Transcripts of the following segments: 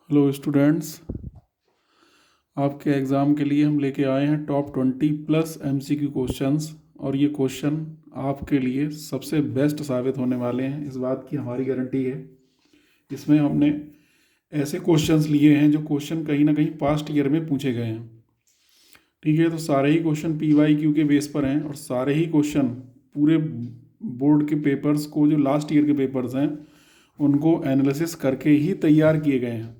Hello students, आपके exam के लिए हम लेके आए हैं टॉप 20+ MCQ क्वेश्चंस। और ये क्वेश्चन आपके लिए सबसे बेस्ट साबित होने वाले हैं, इस बात की हमारी गारंटी है। इसमें हमने ऐसे क्वेश्चंस लिए हैं जो क्वेश्चन कहीं ना कहीं पास्ट ईयर में पूछे गए हैं। ठीक है, तो सारे ही क्वेश्चन PYQ के बेस पर हैं और सारे ही क्वेश्चन पूरे बोर्ड के पेपर्स को, जो लास्ट ईयर के पेपर्स हैं, उनको एनालिसिस करके ही तैयार किए गए हैं।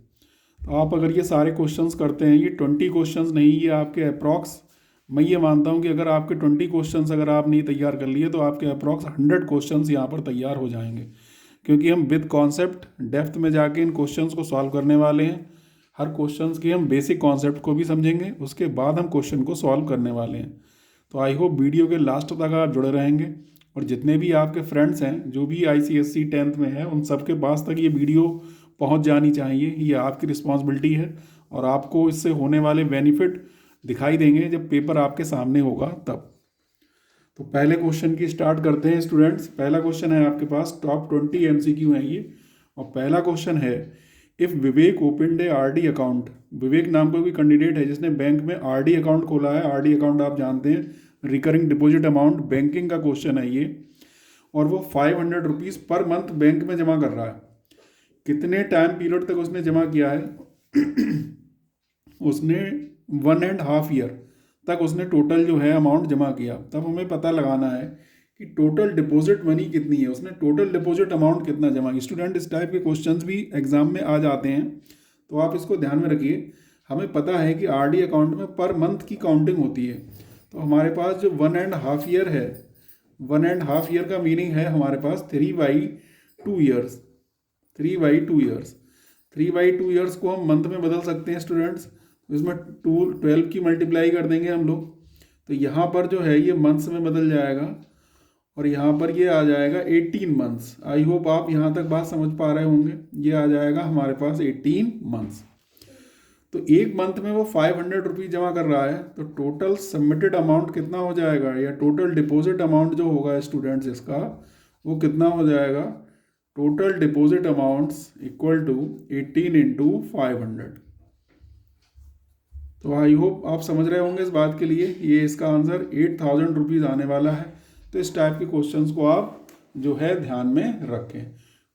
तो आप अगर ये सारे क्वेश्चंस करते हैं, ये 20 क्वेश्चंस नहीं, ये आपके अप्रॉक्स, मैं ये मानता हूँ कि अगर आपके 20 क्वेश्चंस अगर आप नहीं तैयार कर लिए तो आपके अप्रॉक्स 100 क्वेश्चंस यहाँ पर तैयार हो जाएंगे, क्योंकि हम विद कॉन्सेप्ट डेप्थ में जाके इन क्वेश्चंस को सॉल्व करने वाले हैं। हर क्वेश्चंस के हम बेसिक कॉन्सेप्ट को भी समझेंगे, उसके बाद हम क्वेश्चन को सॉल्व करने वाले हैं। तो आई होप वीडियो के लास्ट तक आप जुड़े रहेंगे, और जितने भी आपके फ्रेंड्स हैं जो भी ICSE 10th में है, उन सबके पास तक ये वीडियो पहुंच जानी चाहिए। ये आपकी रिस्पॉन्सिबिलिटी है और आपको इससे होने वाले बेनिफिट दिखाई देंगे जब पेपर आपके सामने होगा तब। तो पहले क्वेश्चन की स्टार्ट करते हैं स्टूडेंट्स। पहला क्वेश्चन है आपके पास, टॉप 20 MCQ है ये, और पहला क्वेश्चन है, if Vivek opened a RD account. Vivek नाम का कोई कैंडिडेट है जिसने बैंक में RD अकाउंट खोला है। RD अकाउंट आप जानते हैं, रिकरिंग डिपॉजिट अमाउंट, बैंकिंग का क्वेश्चन है ये। और वो 500 रुपीज़ पर मंथ बैंक में जमा कर रहा है। कितने टाइम पीरियड तक उसने जमा किया है? उसने 1.5 ईयर तक उसने टोटल जो है अमाउंट जमा किया। तब हमें पता लगाना है कि टोटल डिपॉजिट मनी कितनी है, उसने टोटल डिपॉजिट अमाउंट कितना जमा किया। स्टूडेंट, इस टाइप के क्वेश्चंस भी एग्जाम में आ जाते हैं, तो आप इसको ध्यान में रखिए। हमें पता है कि RD अकाउंट में पर मंथ की काउंटिंग होती है। तो हमारे पास जो 1.5 ईयर है, 1.5 ईयर का मीनिंग है हमारे पास 3/2 ईयर्स। 3/2 ईयर्स, 3/2 ईयर्स को हम मंथ में बदल सकते हैं स्टूडेंट्स। इसमें 12 की मल्टीप्लाई कर देंगे हम लोग, तो यहाँ पर जो है ये मंथ्स में बदल जाएगा, और यहाँ पर ये आ जाएगा 18 मंथ्स। आई होप आप यहाँ तक बात समझ पा रहे होंगे। ये आ जाएगा हमारे पास 18 मंथ्स। तो एक मंथ में वो 500 रुपीज़ जमा कर रहा है, तो टोटल सबमिटेड अमाउंट कितना हो जाएगा, या टोटल डिपॉजिट अमाउंट जो होगा स्टूडेंट्स इसका, वो कितना हो जाएगा? Total deposit amounts equal to 18 into 500। तो आई होप आप समझ रहे होंगे इस बात के लिए। ये इसका आंसर 8000 रुपीज़ आने वाला है। तो इस टाइप के क्वेश्चंस को आप जो है ध्यान में रखें।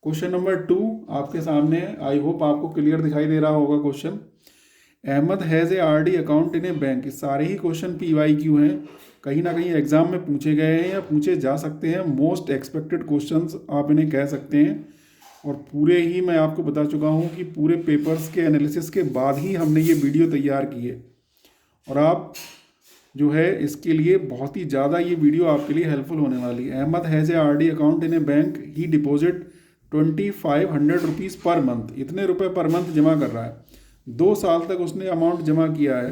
क्वेश्चन नंबर 2 आपके सामने है। आई होप आपको क्लियर दिखाई दे रहा होगा question. Ahmed has a RD account in a bank. सारे ही क्वेश्चन PYQ हैं, कहीं ना कहीं एग्जाम में पूछे गए हैं या पूछे जा सकते हैं। मोस्ट एक्सपेक्टेड क्वेश्चंस आप इन्हें कह सकते हैं, और पूरे ही मैं आपको बता चुका हूँ कि पूरे पेपर्स के एनालिसिस के बाद ही हमने ये वीडियो तैयार की है, और आप जो है इसके लिए बहुत ही ज़्यादा ये वीडियो आपके लिए हेल्पफुल होने वाली है। Ahmed has a RD account in a bank, he deposit 2500 rupees per month. इतने रुपए पर मंथ जमा कर रहा है, 2 साल तक उसने अमाउंट जमा किया है।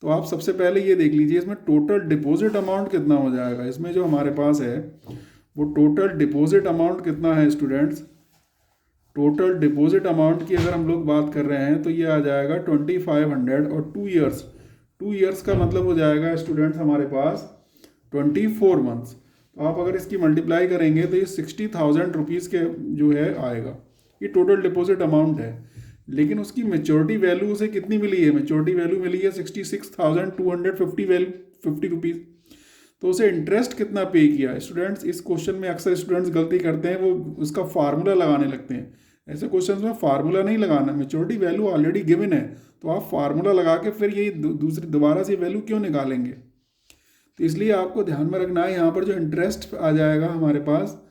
तो आप सबसे पहले ये देख लीजिए इसमें टोटल डिपॉजिट अमाउंट कितना हो जाएगा। इसमें जो हमारे पास है वो टोटल डिपॉजिट अमाउंट कितना है स्टूडेंट्स। टोटल डिपॉजिट अमाउंट की अगर हम लोग बात कर रहे हैं तो ये आ जाएगा 2500, और 2 ईयर्स का मतलब हो जाएगा स्टूडेंट्स हमारे पास 24 मंथ्स। तो आप अगर इसकी मल्टीप्लाई करेंगे तो ये 60,000 रुपीज़ के जो है आएगा। ये टोटल डिपॉजिट अमाउंट है, लेकिन उसकी मेच्योरिटी वैल्यू उसे कितनी मिली है? मेच्योरिटी वैल्यू मिली है 66,250 रुपीज़। तो उसे इंटरेस्ट कितना पे किया? स्टूडेंट्स, इस क्वेश्चन में अक्सर स्टूडेंट्स गलती करते हैं, वो उसका फार्मूला लगाने लगते हैं। ऐसे क्वेश्चंस में फार्मूला नहीं लगाना, मेच्योरिटी वैल्यू ऑलरेडी गिवन है, तो आप फार्मूला लगा के फिर यही दूसरी दोबारा से वैल्यू क्यों निकालेंगे? तो इसलिए आपको ध्यान में रखना है, यहाँ पर जो इंटरेस्ट आ जाएगा हमारे पास,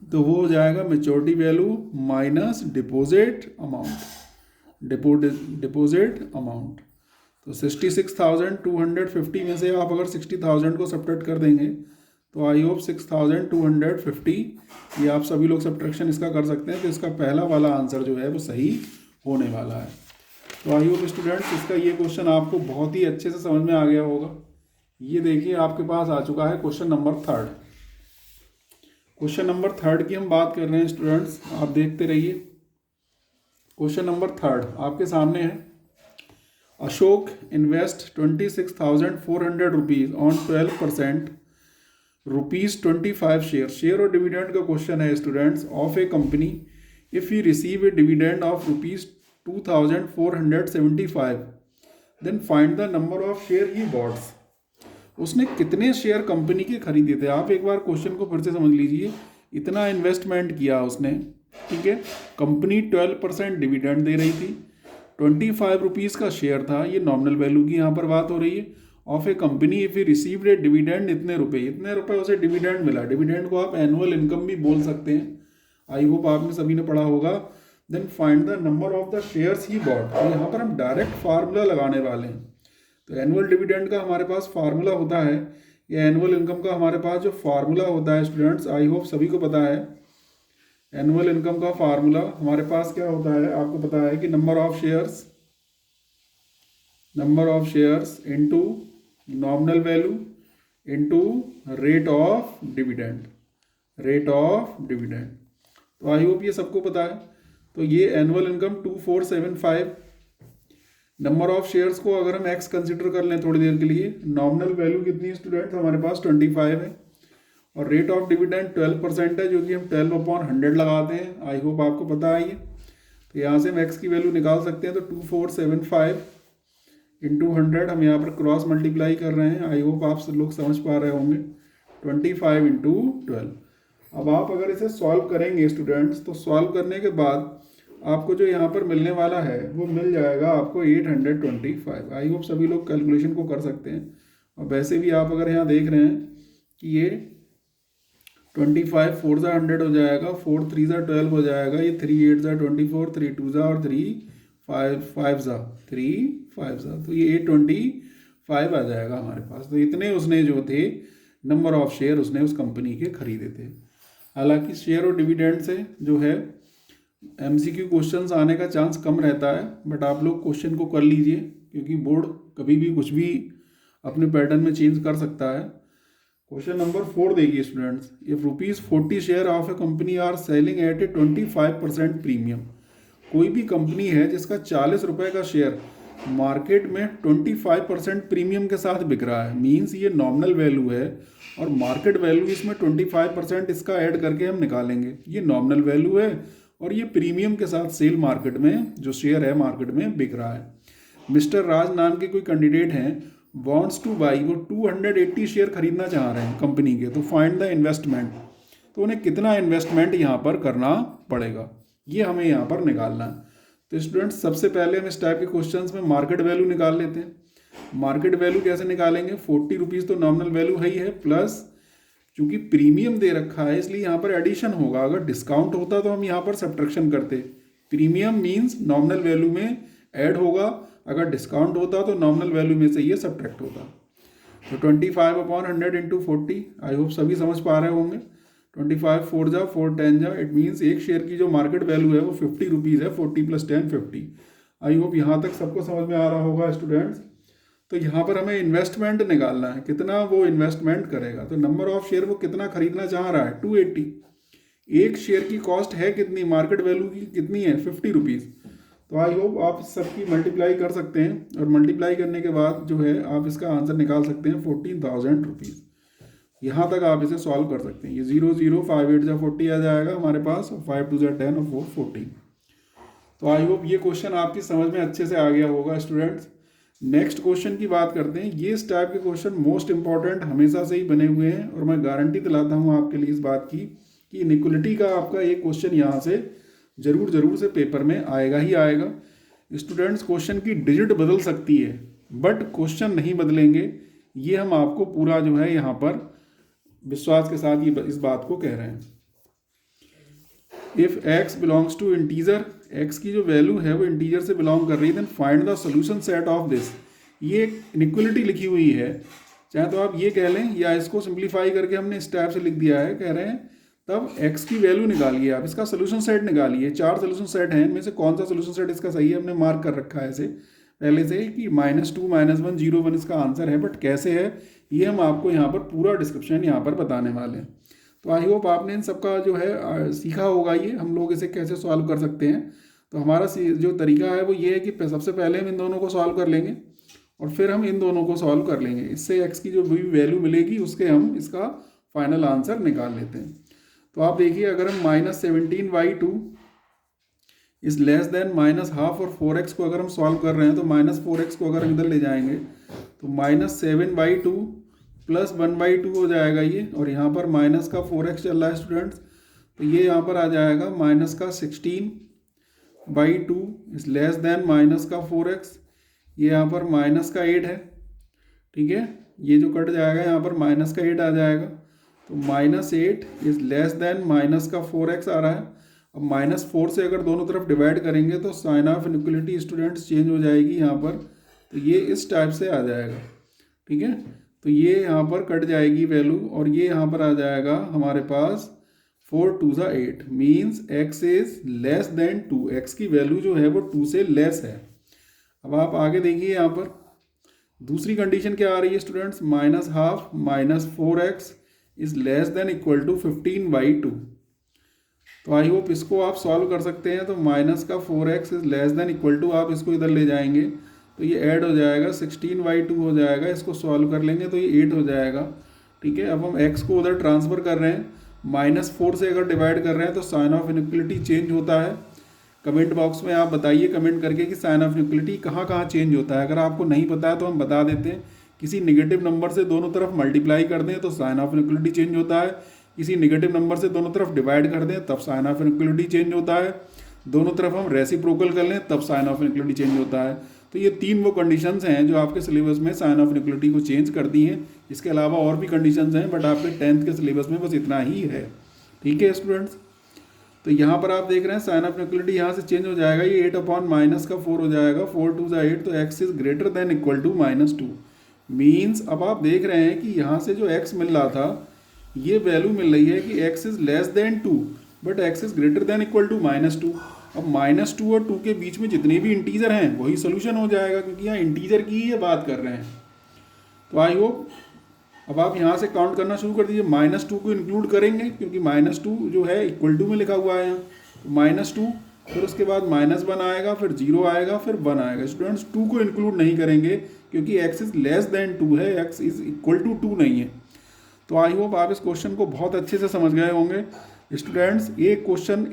तो वो हो जाएगा maturity value minus deposit amount, deposit amount. तो 66,250 में से आप अगर 60,000 को सब्ट्रैक्ट कर देंगे तो आई होप 6,250, ये आप सभी लोग सब्ट्रैक्शन इसका कर सकते हैं। तो इसका पहला वाला आंसर जो है वो सही होने वाला है। तो आई होप स्टूडेंट्स इसका ये क्वेश्चन आपको बहुत ही अच्छे से समझ में आ गया होगा। ये देखिए आपके पास आ चुका है क्वेश्चन नंबर 3। क्वेश्चन नंबर 3 की हम बात कर रहे हैं स्टूडेंट्स, आप देखते रहिए। क्वेश्चन नंबर 3 आपके सामने है। Ashok invest 26,400 rupees on 12% ₹25 share और डिविडेंड का क्वेश्चन है students of a company. If you receive a dividend of 2475. Then find the number of share he boughts. उसने कितने शेयर कंपनी के खरीदे थे. आप एक बार क्वेश्चन को फिर से समझ लीजिए. इतना इन्वेस्टमेंट किया उसने, ठीक है. कंपनी 12% डिविडेंड दे रही थी. 25 रुपीज़ का शेयर था. ये नॉमिनल वैल्यू की यहाँ पर बात हो रही है. Of a company if you received A dividend, इतने रुपए उसे डिविडेंड मिला. डिविडेंड को आप एनुअल इनकम भी बोल सकते हैं. आई होप आपने सभी ने पढ़ा होगा. Then find the number of the shares he bought. तो यहाँ पर हम डायरेक्ट फार्मूला लगाने वाले हैं. तो एनुअल डिविडेंड का हमारे पास फार्मूला होता है, या एनुअल इनकम का हमारे पास जो फार्मूला होता है स्टूडेंट्स, आई होप सभी को पता है. एनुअल इनकम का फार्मूला हमारे पास क्या होता है, आपको पता है कि number of shares into nominal value into rate of dividend. तो आई होप ये सबको पता है. तो ये annual income 2475. Number of shares को अगर हम एक्स कंसिडर कर लें थोड़ी देर के लिए, नॉमिनल वैल्यू कितनी है स्टूडेंट्स, हमारे पास 25 है. और रेट ऑफ डिविडेंड 12% है, जो कि हम 12/100 लगाते हैं. आई होप आपको पता है ये. तो यहाँ से हम एक्स की वैल्यू निकाल सकते हैं. तो 2475 इंटू 100, हम यहाँ पर क्रॉस मल्टीप्लाई कर रहे हैं. आई होप आप सब लोग समझ पा रहे होंगे. 25 इंटू 12. अब आप अगर इसे सॉल्व करेंगे स्टूडेंट्स, तो सॉल्व करने के बाद आपको जो यहाँ पर मिलने वाला है वो मिल जाएगा आपको 825. आई होप सभी लोग कैलकुलेशन को कर सकते हैं. और वैसे भी आप अगर यहाँ देख रहे हैं कि ये 25 4 ज़ा 100 हो जाएगा, 4 3 ज़ा 12 हो जाएगा, ये 3 8 ज़ा 24, 3 2 ज़ा और 3 5 ज़ा 3 5 ज़ा, तो ये 825 आ जाएगा हमारे पास. तो इतने उसने जो थे नंबर ऑफ शेयर उसने उस कंपनी के खरीदे थे. हालांकि शेयर और डिविडेंड से जो है MCQ क्वेश्चंस आने का चांस कम रहता है, बट आप लोग क्वेश्चन को कर लीजिए, क्योंकि बोर्ड कभी भी कुछ भी अपने पैटर्न में चेंज कर सकता है. क्वेश्चन नंबर 4 देखिए students. If ₹40 share of a company are selling at a 25% premium. कोई भी कंपनी है जिसका 40 रुपये का शेयर मार्केट में 25% प्रीमियम के साथ बिक रहा है. मीन्स ये नॉमिनल वैल्यू है और मार्केट वैल्यू इसमें 25% इसका ऐड करके हम निकालेंगे. ये नॉमिनल वैल्यू है और ये प्रीमियम के साथ सेल मार्केट में जो शेयर है मार्केट में बिक रहा है. मिस्टर राज नाम के कोई कैंडिडेट हैं, वॉन्ट्स टू बाई, वो 280 शेयर खरीदना चाह रहे हैं कंपनी के. तो फाइंड द इन्वेस्टमेंट. तो उन्हें कितना इन्वेस्टमेंट यहाँ पर करना पड़ेगा, ये हमें यहाँ पर निकालना है. तो स्टूडेंट्स सबसे पहले हम इस टाइप के क्वेश्चंस में मार्केट वैल्यू निकाल लेते हैं. मार्केट वैल्यू कैसे निकालेंगे, 40 रुपीज़ तो नॉमिनल वैल्यू है ही है, प्लस चूंकि प्रीमियम दे रखा है इसलिए यहाँ पर एडिशन होगा. अगर डिस्काउंट होता तो हम यहाँ पर सब्ट्रैक्शन करते. प्रीमियम मीन्स नॉमिनल वैल्यू में ऐड होगा, अगर डिस्काउंट होता तो नॉमिनल वैल्यू में से ये सब्ट्रैक्ट होता. तो 25/100 इंटू 40. आई होप सभी समझ पा रहे होंगे. 25 4 जा 4 10 जा, इट मीन्स एक शेयर की जो मार्केट वैल्यू है वो 50 रुपीज़ है. 40 + 10 50. आई होप यहाँ तक सबको समझ में आ रहा होगा स्टूडेंट्स. तो यहाँ पर हमें इन्वेस्टमेंट निकालना है, कितना वो इन्वेस्टमेंट करेगा. तो नंबर ऑफ शेयर वो कितना खरीदना चाह रहा है, 280. एक शेयर की कॉस्ट है कितनी, मार्केट वैल्यू की कितनी है, 50 रुपीज़. तो आई होप आप सबकी मल्टीप्लाई कर सकते हैं, और मल्टीप्लाई करने के बाद जो है आप इसका आंसर निकाल सकते हैं 14,000 रुपीज़. यहाँ तक आप इसे सॉल्व कर सकते हैं. ये 0 0 5 8 जा 40 आ जाएगा हमारे पास, और 5 2 जा 10 और 4 14. तो आई होप ये क्वेश्चन आपकी समझ में अच्छे से आ गया होगा स्टूडेंट्स. नेक्स्ट क्वेश्चन की बात करते हैं. ये इस टाइप के क्वेश्चन मोस्ट इंपॉर्टेंट हमेशा से ही बने हुए हैं, और मैं गारंटी दिलाता हूँ आपके लिए इस बात की कि इनइक्वलिटी का आपका एक क्वेश्चन यहाँ से जरूर से पेपर में आएगा ही आएगा. स्टूडेंट्स क्वेश्चन की डिजिट बदल सकती है, बट क्वेश्चन नहीं बदलेंगे. ये हम आपको पूरा जो है यहाँ पर विश्वास के साथ ये इस बात को कह रहे हैं. If x belongs to integer, x की जो वैल्यू है वो इंटीजर से बिलोंग कर रही है, then find the solution set of this. ये एक इनइक्वलिटी लिखी हुई है, चाहे तो आप ये कह लें या इसको सिंप्लीफाई करके हमने इस टाइप से लिख दिया है. कह रहे हैं तब x की वैल्यू निकालिए, आप इसका सोल्यूशन सेट निकालिए. 4 सोल्यूशन सेट हैं, इनमें से कौन सा सोल्यूशन सेट इसका सही है हमने मार्क कर रखा है ऐसे पहले से कि -2 -1 0 1 इसका आंसर है. बट कैसे है ये हम आपको यहाँ पर पूरा डिस्क्रिप्शन यहाँ पर बताने वाले हैं. तो आई होप आपने इन सबका जो है सीखा होगा, ये हम लोग इसे कैसे सॉल्व कर सकते हैं. तो हमारा जो तरीका है वो ये है कि सबसे पहले हम इन दोनों को सॉल्व कर लेंगे और फिर हम इन दोनों को सॉल्व कर लेंगे. इससे x की जो भी वैल्यू मिलेगी उसके हम इसका फाइनल आंसर निकाल लेते हैं. तो आप देखिए, अगर हम -17/2 is less then minus half, और 4x को अगर हम सॉल्व कर रहे हैं तो माइनस 4x को अगर हम इधर ले जाएंगे तो -7/2 प्लस 1/2 हो जाएगा ये, और यहाँ पर माइनस का 4x चल रहा है स्टूडेंट्स, तो ये यहाँ पर आ जाएगा माइनस का 16/2 इज लेस देन माइनस का 4x, ये यहाँ पर माइनस का 8 है, ठीक है, ये जो कट जाएगा यहाँ पर माइनस का 8 आ जाएगा, तो -8 इज लेस देन माइनस का 4x आ रहा है। अब -4 से अगर दोनों तरफ डिवाइड करेंगे तो sign of inequality students change हो जाएगी यहाँ पर, तो ये इस टाइप से आ जाएगा, ठीक है, तो ये यहाँ पर कट जाएगी वैल्यू, और ये यहाँ पर आ जाएगा हमारे पास 4 2 8 means x is less than 2, x की वैल्यू जो है वो 2 से लेस है। अब आप आगे देखिए यहाँ पर दूसरी कंडीशन क्या आ रही है students, -12 -4x is less than equal to 15/2। तो आई होप इसको आप सॉल्व कर सकते हैं। तो माइनस का 4x is less than equal to, आप इसको इधर ले जाएंगे तो ये ऐड हो जाएगा 16/2 हो जाएगा, इसको सॉल्व कर लेंगे तो ये 8 हो जाएगा, ठीक है। अब हम x को उधर ट्रांसफ़र कर रहे हैं, -4 से अगर डिवाइड कर रहे हैं तो साइन ऑफ इनइक्वलिटी चेंज होता है। कमेंट बॉक्स में आप बताइए कमेंट करके कि साइन ऑफ इनइक्वलिटी कहाँ कहाँ चेंज होता है। अगर आपको नहीं पता है तो हम बता देते हैं, किसी नेगेटिव नंबर से दोनों तरफ मल्टीप्लाई कर दें तो साइन ऑफ इनइक्वलिटी चेंज होता है, किसी नेगेटिव नंबर से दोनों तरफ डिवाइड कर दें तब साइन ऑफ इनइक्वलिटी चेंज होता है, दोनों तरफ हम रेसिप्रोकल कर लें तब साइन ऑफ इनइक्वलिटी चेंज होता है। तो ये 3 वो कंडीशंस हैं जो आपके सिलेबस में साइन ऑफ इनइक्वलिटी को चेंज करती हैं। इसके अलावा और भी कंडीशंस हैं बट आपके 10th के सिलेबस में बस इतना ही है, ठीक है स्टूडेंट्स। तो यहाँ पर आप देख रहे हैं साइन ऑफ इनइक्वलिटी यहाँ से चेंज हो जाएगा, ये 8/-4 हो जाएगा, 4 2 8, तो x is greater than equal to -2 means अब आप देख रहे हैं कि यहाँ से जो x मिल रहा था ये वैल्यू मिल रही है कि x is less than 2 but x is greater than equal to -2। अब -2 और 2 के बीच में जितने भी इंटीजर हैं वही सोल्यूशन हो जाएगा, क्योंकि यहाँ इंटीजर की ही ये बात कर रहे हैं। तो आई होप अब आप यहाँ से काउंट करना शुरू कर दीजिए, -2 को इंक्लूड करेंगे क्योंकि -2 जो है इक्वल टू में लिखा हुआ है यहाँ, तो -2 फिर उसके बाद -1 आएगा, फिर 0 आएगा, फिर 1 आएगा। स्टूडेंट्स 2 को इंक्लूड नहीं करेंगे क्योंकि x इज लेस देन 2 है, x इज इक्वल टू 2 नहीं है। तो आई होप आप इस क्वेश्चन को बहुत अच्छे से समझ गए होंगे स्टूडेंट्स। ये क्वेश्चन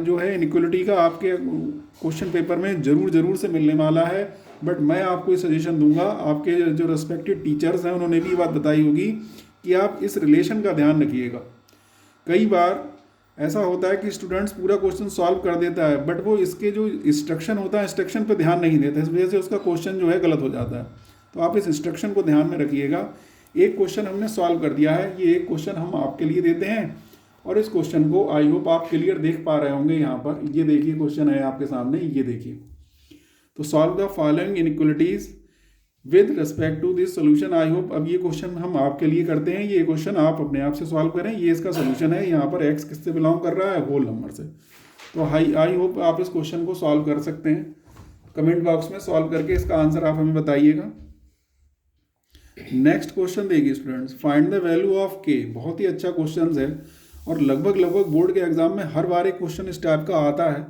जो है इनइक्वलिटी का आपके क्वेश्चन पेपर में ज़रूर से मिलने वाला है, बट मैं आपको ये सजेशन दूंगा, आपके जो रिस्पेक्टिव टीचर्स हैं उन्होंने भी ये बात बताई होगी कि आप इस रिलेशन का ध्यान रखिएगा। कई बार ऐसा होता है कि स्टूडेंट्स पूरा क्वेश्चन सॉल्व कर देता है बट वो इसके जो इंस्ट्रक्शन होता है इंस्ट्रक्शन पर ध्यान नहीं देता, इस वजह से उसका क्वेश्चन जो है गलत हो जाता है। तो आप इस इंस्ट्रक्शन को ध्यान में रखिएगा। एक क्वेश्चन हमने सॉल्व कर दिया है, ये एक क्वेश्चन हम आपके लिए देते हैं और इस क्वेश्चन को आई होप आप क्लियर देख पा रहे होंगे। यहाँ पर ये देखिए क्वेश्चन है आपके सामने, ये देखिए। तो solve the following inequalities with respect to this solution. I hope अब ये क्वेश्चन हम आपके लिए करते हैं, ये क्वेश्चन आप अपने आप से सॉल्व करें। ये इसका सोल्यूशन है, यहाँ पर x किससे बिलोंग कर रहा है, होल नंबर से। तो आई होप आप इस क्वेश्चन को सॉल्व कर सकते हैं। कमेंट बॉक्स में सॉल्व करके इसका आंसर आप हमें बताइएगा। नेक्स्ट क्वेश्चन देखिए students, find the value of k। बहुत ही अच्छा क्वेश्चन है और लगभग बोर्ड के एग्जाम में हर बार एक क्वेश्चन इस टाइप का आता है।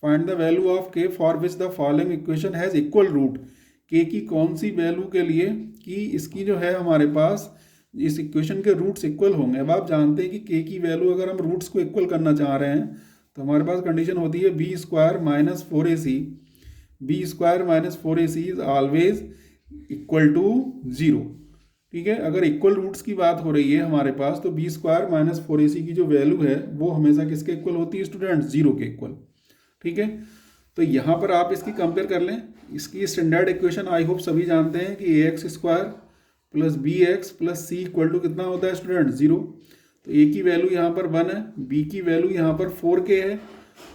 Find the value of k for which the following equation has equal root. k की कौन सी वैल्यू के लिए कि इसकी जो है हमारे पास इस इक्वेशन के रूट्स इक्वल होंगे। अब आप जानते हैं कि k की वैल्यू अगर हम रूट्स को इक्वल करना चाह रहे हैं तो हमारे पास कंडीशन होती है b² - 4ac, b² - 4ac is always equal to 0, ठीक है। अगर इक्वल रूट्स की बात हो रही है हमारे पास तो b² - 4ac की जो वैल्यू है वो हमेशा किसके इक्वल होती है स्टूडेंट्स, 0 के इक्वल, ठीक है। तो यहाँ पर आप इसकी कंपेयर कर लें। इसकी स्टैंडर्ड इक्वेशन आई होप सभी जानते हैं कि ax² + bx + c equal to कितना होता है स्टूडेंट, 0। तो a की वैल्यू यहाँ पर 1 है, b की वैल्यू यहाँ पर 4k है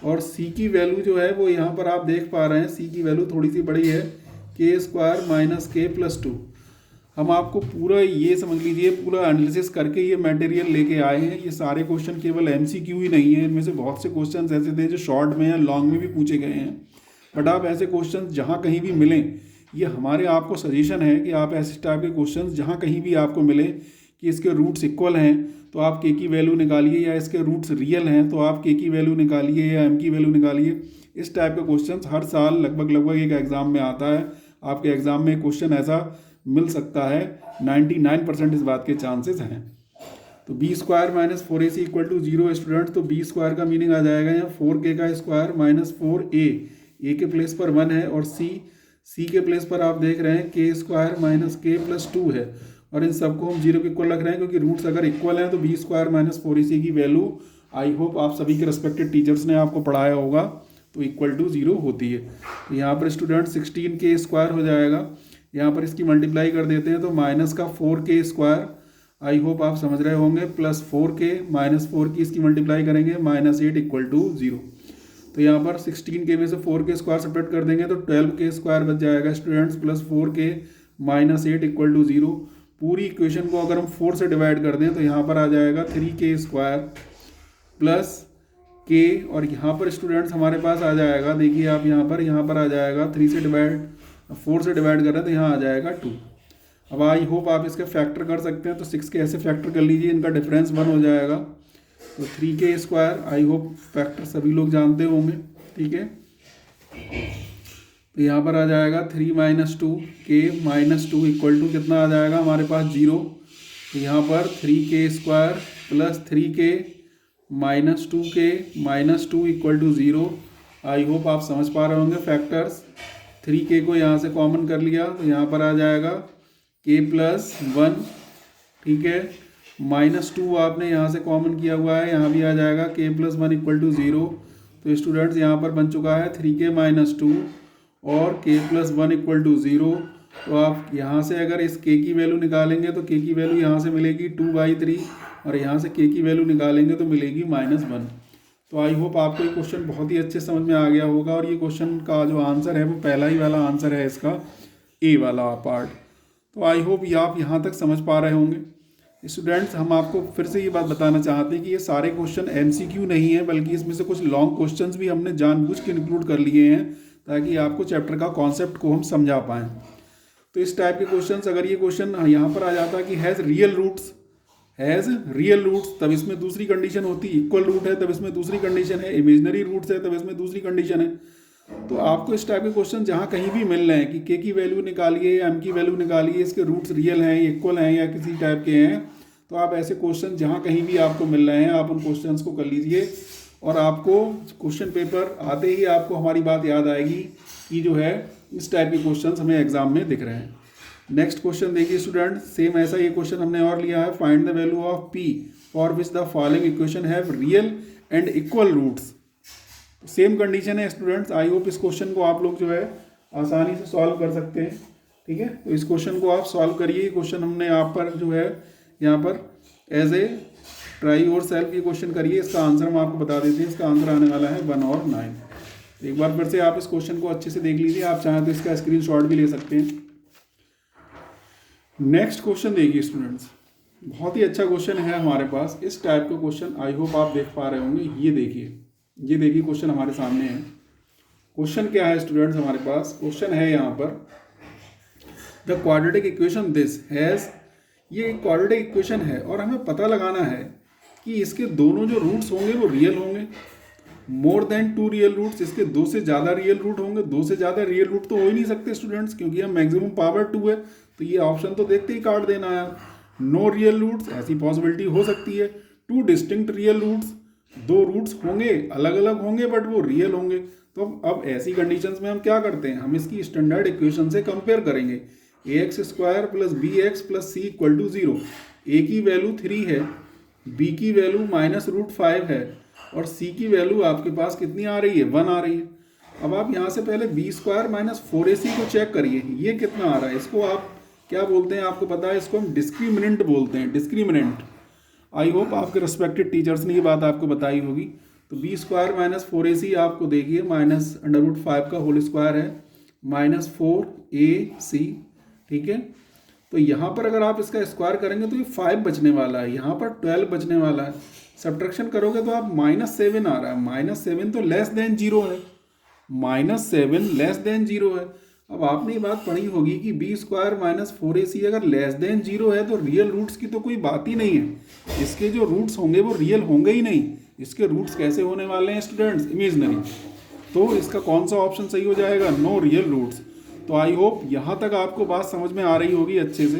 और c की वैल्यू जो है वो यहाँ पर आप देख पा रहे हैं, c की वैल्यू थोड़ी सी बड़ी है, k² - k + 2। हम आपको पूरा ये समझ लीजिए पूरा एनालिसिस करके ये मटेरियल लेके आए हैं। ये सारे क्वेश्चन केवल MCQ ही नहीं है, इनमें से बहुत से क्वेश्चन ऐसे थे जो शॉर्ट में या लॉन्ग में भी पूछे गए हैं। बट आप ऐसे क्वेश्चन जहाँ कहीं भी मिलें, ये हमारे आपको सजेशन है कि आप ऐसे टाइप के क्वेश्चन जहाँ कहीं भी आपको मिले कि इसके रूट्स इक्वल हैं तो आप k की वैल्यू निकालिए, या इसके रूट्स रियल हैं तो आप k की वैल्यू निकालिए या m की वैल्यू निकालिए। इस टाइप के क्वेश्चन हर साल लगभग एक एग्ज़ाम में आता है। आपके एग्ज़ाम में क्वेश्चन ऐसा मिल सकता है, 99% इस बात के चांसेस हैं। तो b square minus 4ac equal to 0 student. तो बी स्क्वायर का मीनिंग आ जाएगा यहाँ 4k का स्क्वायर माइनस 4a, ए के प्लेस पर 1 है, और सी के प्लेस पर आप देख रहे हैं के स्क्वायर माइनस के प्लस 2 है, और इन सबको हम 0 के इक्वल रख रहे हैं क्योंकि रूट्स अगर इक्वल हैं तो बी स्क्वायर माइनस 4ac की वैल्यू, आई होप आप सभी के रिस्पेक्टेड टीचर्स ने आपको पढ़ाया होगा, तो इक्वल टू 0 होती है। तो यहाँ पर स्टूडेंट 16k स्क्वायर हो जाएगा, यहाँ पर इसकी मल्टीप्लाई कर देते हैं तो माइनस का 4k स्क्वायर, आई होप आप समझ रहे होंगे, प्लस 4k माइनस 4 की इसकी मल्टीप्लाई करेंगे माइनस 8 इक्वल टू 0। तो यहाँ पर 16k में से 4k स्क्वायर सेपरेट कर देंगे तो 12k स्क्वायर बच जाएगा students, plus 4k minus 8 equal to 0। पूरी इक्वेशन को अगर हम 4 से डिवाइड कर दें तो यहाँ पर आ जाएगा 3k स्क्वायर प्लस k, और यहाँ पर स्टूडेंट्स हमारे पास आ जाएगा, देखिए आप यहाँ पर आ जाएगा 4 से डिवाइड कर रहे हैं तो यहाँ आ जाएगा 2। अब आई होप आप इसके फैक्टर कर सकते हैं, तो 6 के ऐसे फैक्टर कर लीजिए, इनका डिफरेंस 1 हो जाएगा। तो 3k square, I hope factor सभी लोग जानते होंगे, ठीक है। तो यहाँ पर आ जाएगा 3 minus 2 k minus 2 equal to कितना आ जाएगा हमारे पास 0। तो यहाँ पर 3k square plus 3k minus 2k minus 2 equal to 0। I hope आप समझ पा रहे होंगे फैक्टर्स। 3k को यहाँ से कॉमन कर लिया तो यहाँ पर आ जाएगा k प्लस 1, ठीक है, माइनस 2 आपने यहाँ से कॉमन किया हुआ है, यहाँ भी आ जाएगा k प्लस 1 इक्वल टू 0। तो स्टूडेंट्स यहाँ पर बन चुका है 3k माइनस 2 और k प्लस 1 इक्वल टू 0। तो आप यहाँ से अगर इस k की वैल्यू निकालेंगे तो k की वैल्यू यहाँ से मिलेगी 2/3, और यहाँ से k की वैल्यू निकालेंगे तो मिलेगी -1। तो आई होप आपको ये क्वेश्चन बहुत ही अच्छे समझ में आ गया होगा, और ये क्वेश्चन का जो आंसर है वो पहला ही वाला आंसर है इसका, ए वाला पार्ट। तो आई होप ये आप यहाँ तक समझ पा रहे होंगे। स्टूडेंट्स हम आपको फिर से ये बात बताना चाहते हैं कि ये सारे क्वेश्चन MCQ नहीं है, बल्कि इसमें से कुछ लॉन्ग क्वेश्चंस भी हमने जानबूझ के इंक्लूड कर लिए हैं ताकि आपको चैप्टर का कॉन्सेप्ट को हम समझा पाएँ। तो इस टाइप के क्वेश्चंस, अगर ये क्वेश्चन यहाँ पर आ जाता कि हैज़ रियल रूट्स, तब इसमें दूसरी कंडीशन होती, इक्वल रूट है तब इसमें दूसरी कंडीशन है, इमेजनरी रूट्स है तब इसमें दूसरी कंडीशन है। तो आपको इस टाइप के क्वेश्चन जहाँ कहीं भी मिल रहे हैं कि k की वैल्यू निकालिए या m की वैल्यू निकालिए, इसके रूट्स रियल हैं, इक्वल हैं या किसी टाइप के हैं, तो आप ऐसे क्वेश्चन जहाँ कहीं भी आपको मिल रहे हैं आप उन क्वेश्चंस को कर लीजिए, और आपको क्वेश्चन पेपर आते ही आपको हमारी बात याद आएगी कि जो है इस टाइप के क्वेश्चन हमें एग्जाम में दिख रहे हैं। नेक्स्ट क्वेश्चन देखिए स्टूडेंट, सेम ऐसा ये क्वेश्चन हमने और लिया है, find the value of p for which the following equation have real and equal roots. Same condition है स्टूडेंट्स। आई होप इस क्वेश्चन को आप लोग जो है आसानी से सॉल्व कर सकते हैं, ठीक है। तो इस क्वेश्चन को आप सॉल्व करिए। क्वेश्चन हमने आप पर जो है यहाँ पर as a try yourself ये क्वेश्चन करिए। इसका आंसर हम आपको बता देते हैं, इसका आंसर आने वाला है 1 और 9। एक बार फिर से आप इस क्वेश्चन को अच्छे से देख लीजिए, आप चाहें तो इसका स्क्रीनशॉट भी ले सकते हैं। नेक्स्ट क्वेश्चन देखिए स्टूडेंट्स, बहुत ही अच्छा क्वेश्चन है हमारे पास। इस टाइप का क्वेश्चन आई होप आप देख पा रहे होंगे। ये देखिए क्वेश्चन हमारे सामने है। क्वेश्चन क्या है स्टूडेंट्स, हमारे पास क्वेश्चन है यहाँ पर, the quadratic equation this has, ये एक क्वाड्रेटिक इक्वेशन है और हमें पता लगाना है कि इसके दोनों जो रूट्स होंगे वो रियल होंगे। मोर देन 2 रियल रूट्स, इसके 2 से ज़्यादा रियल रूट होंगे। 2 से ज़्यादा रियल रूट तो हो ही नहीं सकते स्टूडेंट्स, क्योंकि हम मैक्सिमम पावर 2 है, तो ये ऑप्शन तो देखते ही काट देना है। नो रियल रूट्स, ऐसी पॉसिबिलिटी हो सकती है। 2 डिस्टिंक्ट रियल रूट्स, 2 रूट्स होंगे, अलग अलग होंगे बट वो रियल होंगे। तो अब ऐसी कंडीशंस में हम क्या करते हैं, हम इसकी स्टैंडर्ड इक्वेशन से कंपेयर करेंगे। ax² plus bx plus c equal to 0। a की वैल्यू 3 है, b की वैल्यू -√5 है और c की वैल्यू आपके पास कितनी आ रही है, 1 आ रही है। अब आप यहाँ से पहले b² माइनस 4ac को चेक करिए, ये कितना आ रहा है। इसको आप क्या बोलते हैं, आपको पता है, इसको हम डिस्क्रिमिनेंट बोलते हैं, डिस्क्रिमिनेंट। आई होप आपके रिस्पेक्टेड टीचर्स ने ये बात आपको बताई होगी। तो b² माइनस 4ac आपको देखिए -√5 का होल स्क्वायर है, -4ac, ठीक है। तो यहाँ पर अगर आप इसका स्क्वायर करेंगे तो ये 5 बचने वाला है, यहाँ पर 12 बचने वाला है। सब्ट्रैक्शन करोगे तो आप -7 आ रहा है, -7 तो लेस देन 0 है, -7 लेस देन 0 है। अब आपने ये बात पढ़ी होगी कि b² माइनस 4ac अगर लेस देन 0 है तो रियल रूट्स की तो कोई बात ही नहीं है। इसके जो रूट्स होंगे वो रियल होंगे ही नहीं। इसके रूट्स कैसे होने वाले हैं स्टूडेंट्स, इमेजनरी। तो इसका कौन सा ऑप्शन सही हो जाएगा, नो रियल रूट्स। तो आई होप यहाँ तक आपको बात समझ में आ रही होगी अच्छे से।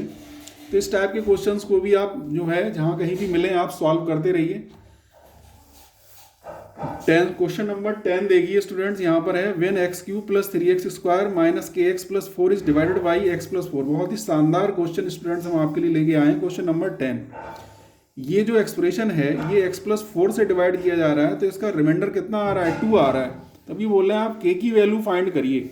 तो इस टाइप के क्वेश्चंस को भी आप जो है जहाँ कहीं भी मिले आप सॉल्व करते रहिए। 10 क्वेश्चन नंबर 10 देखिए स्टूडेंट्स, यहाँ पर है when x cube plus 3x square minus k x plus 4 is divided by x plus 4। बहुत ही शानदार क्वेश्चन स्टूडेंट्स हम आपके लिए लेके आए हैं। क्वेश्चन नंबर 10, ये जो एक्सप्रेशन है ये x प्लस 4 से डिवाइड किया जा रहा है, तो इसका रिमाइंडर कितना आ रहा है, 2 आ रहा है। तभी बोल रहे हैं आप k की वैल्यू फाइंड करिए,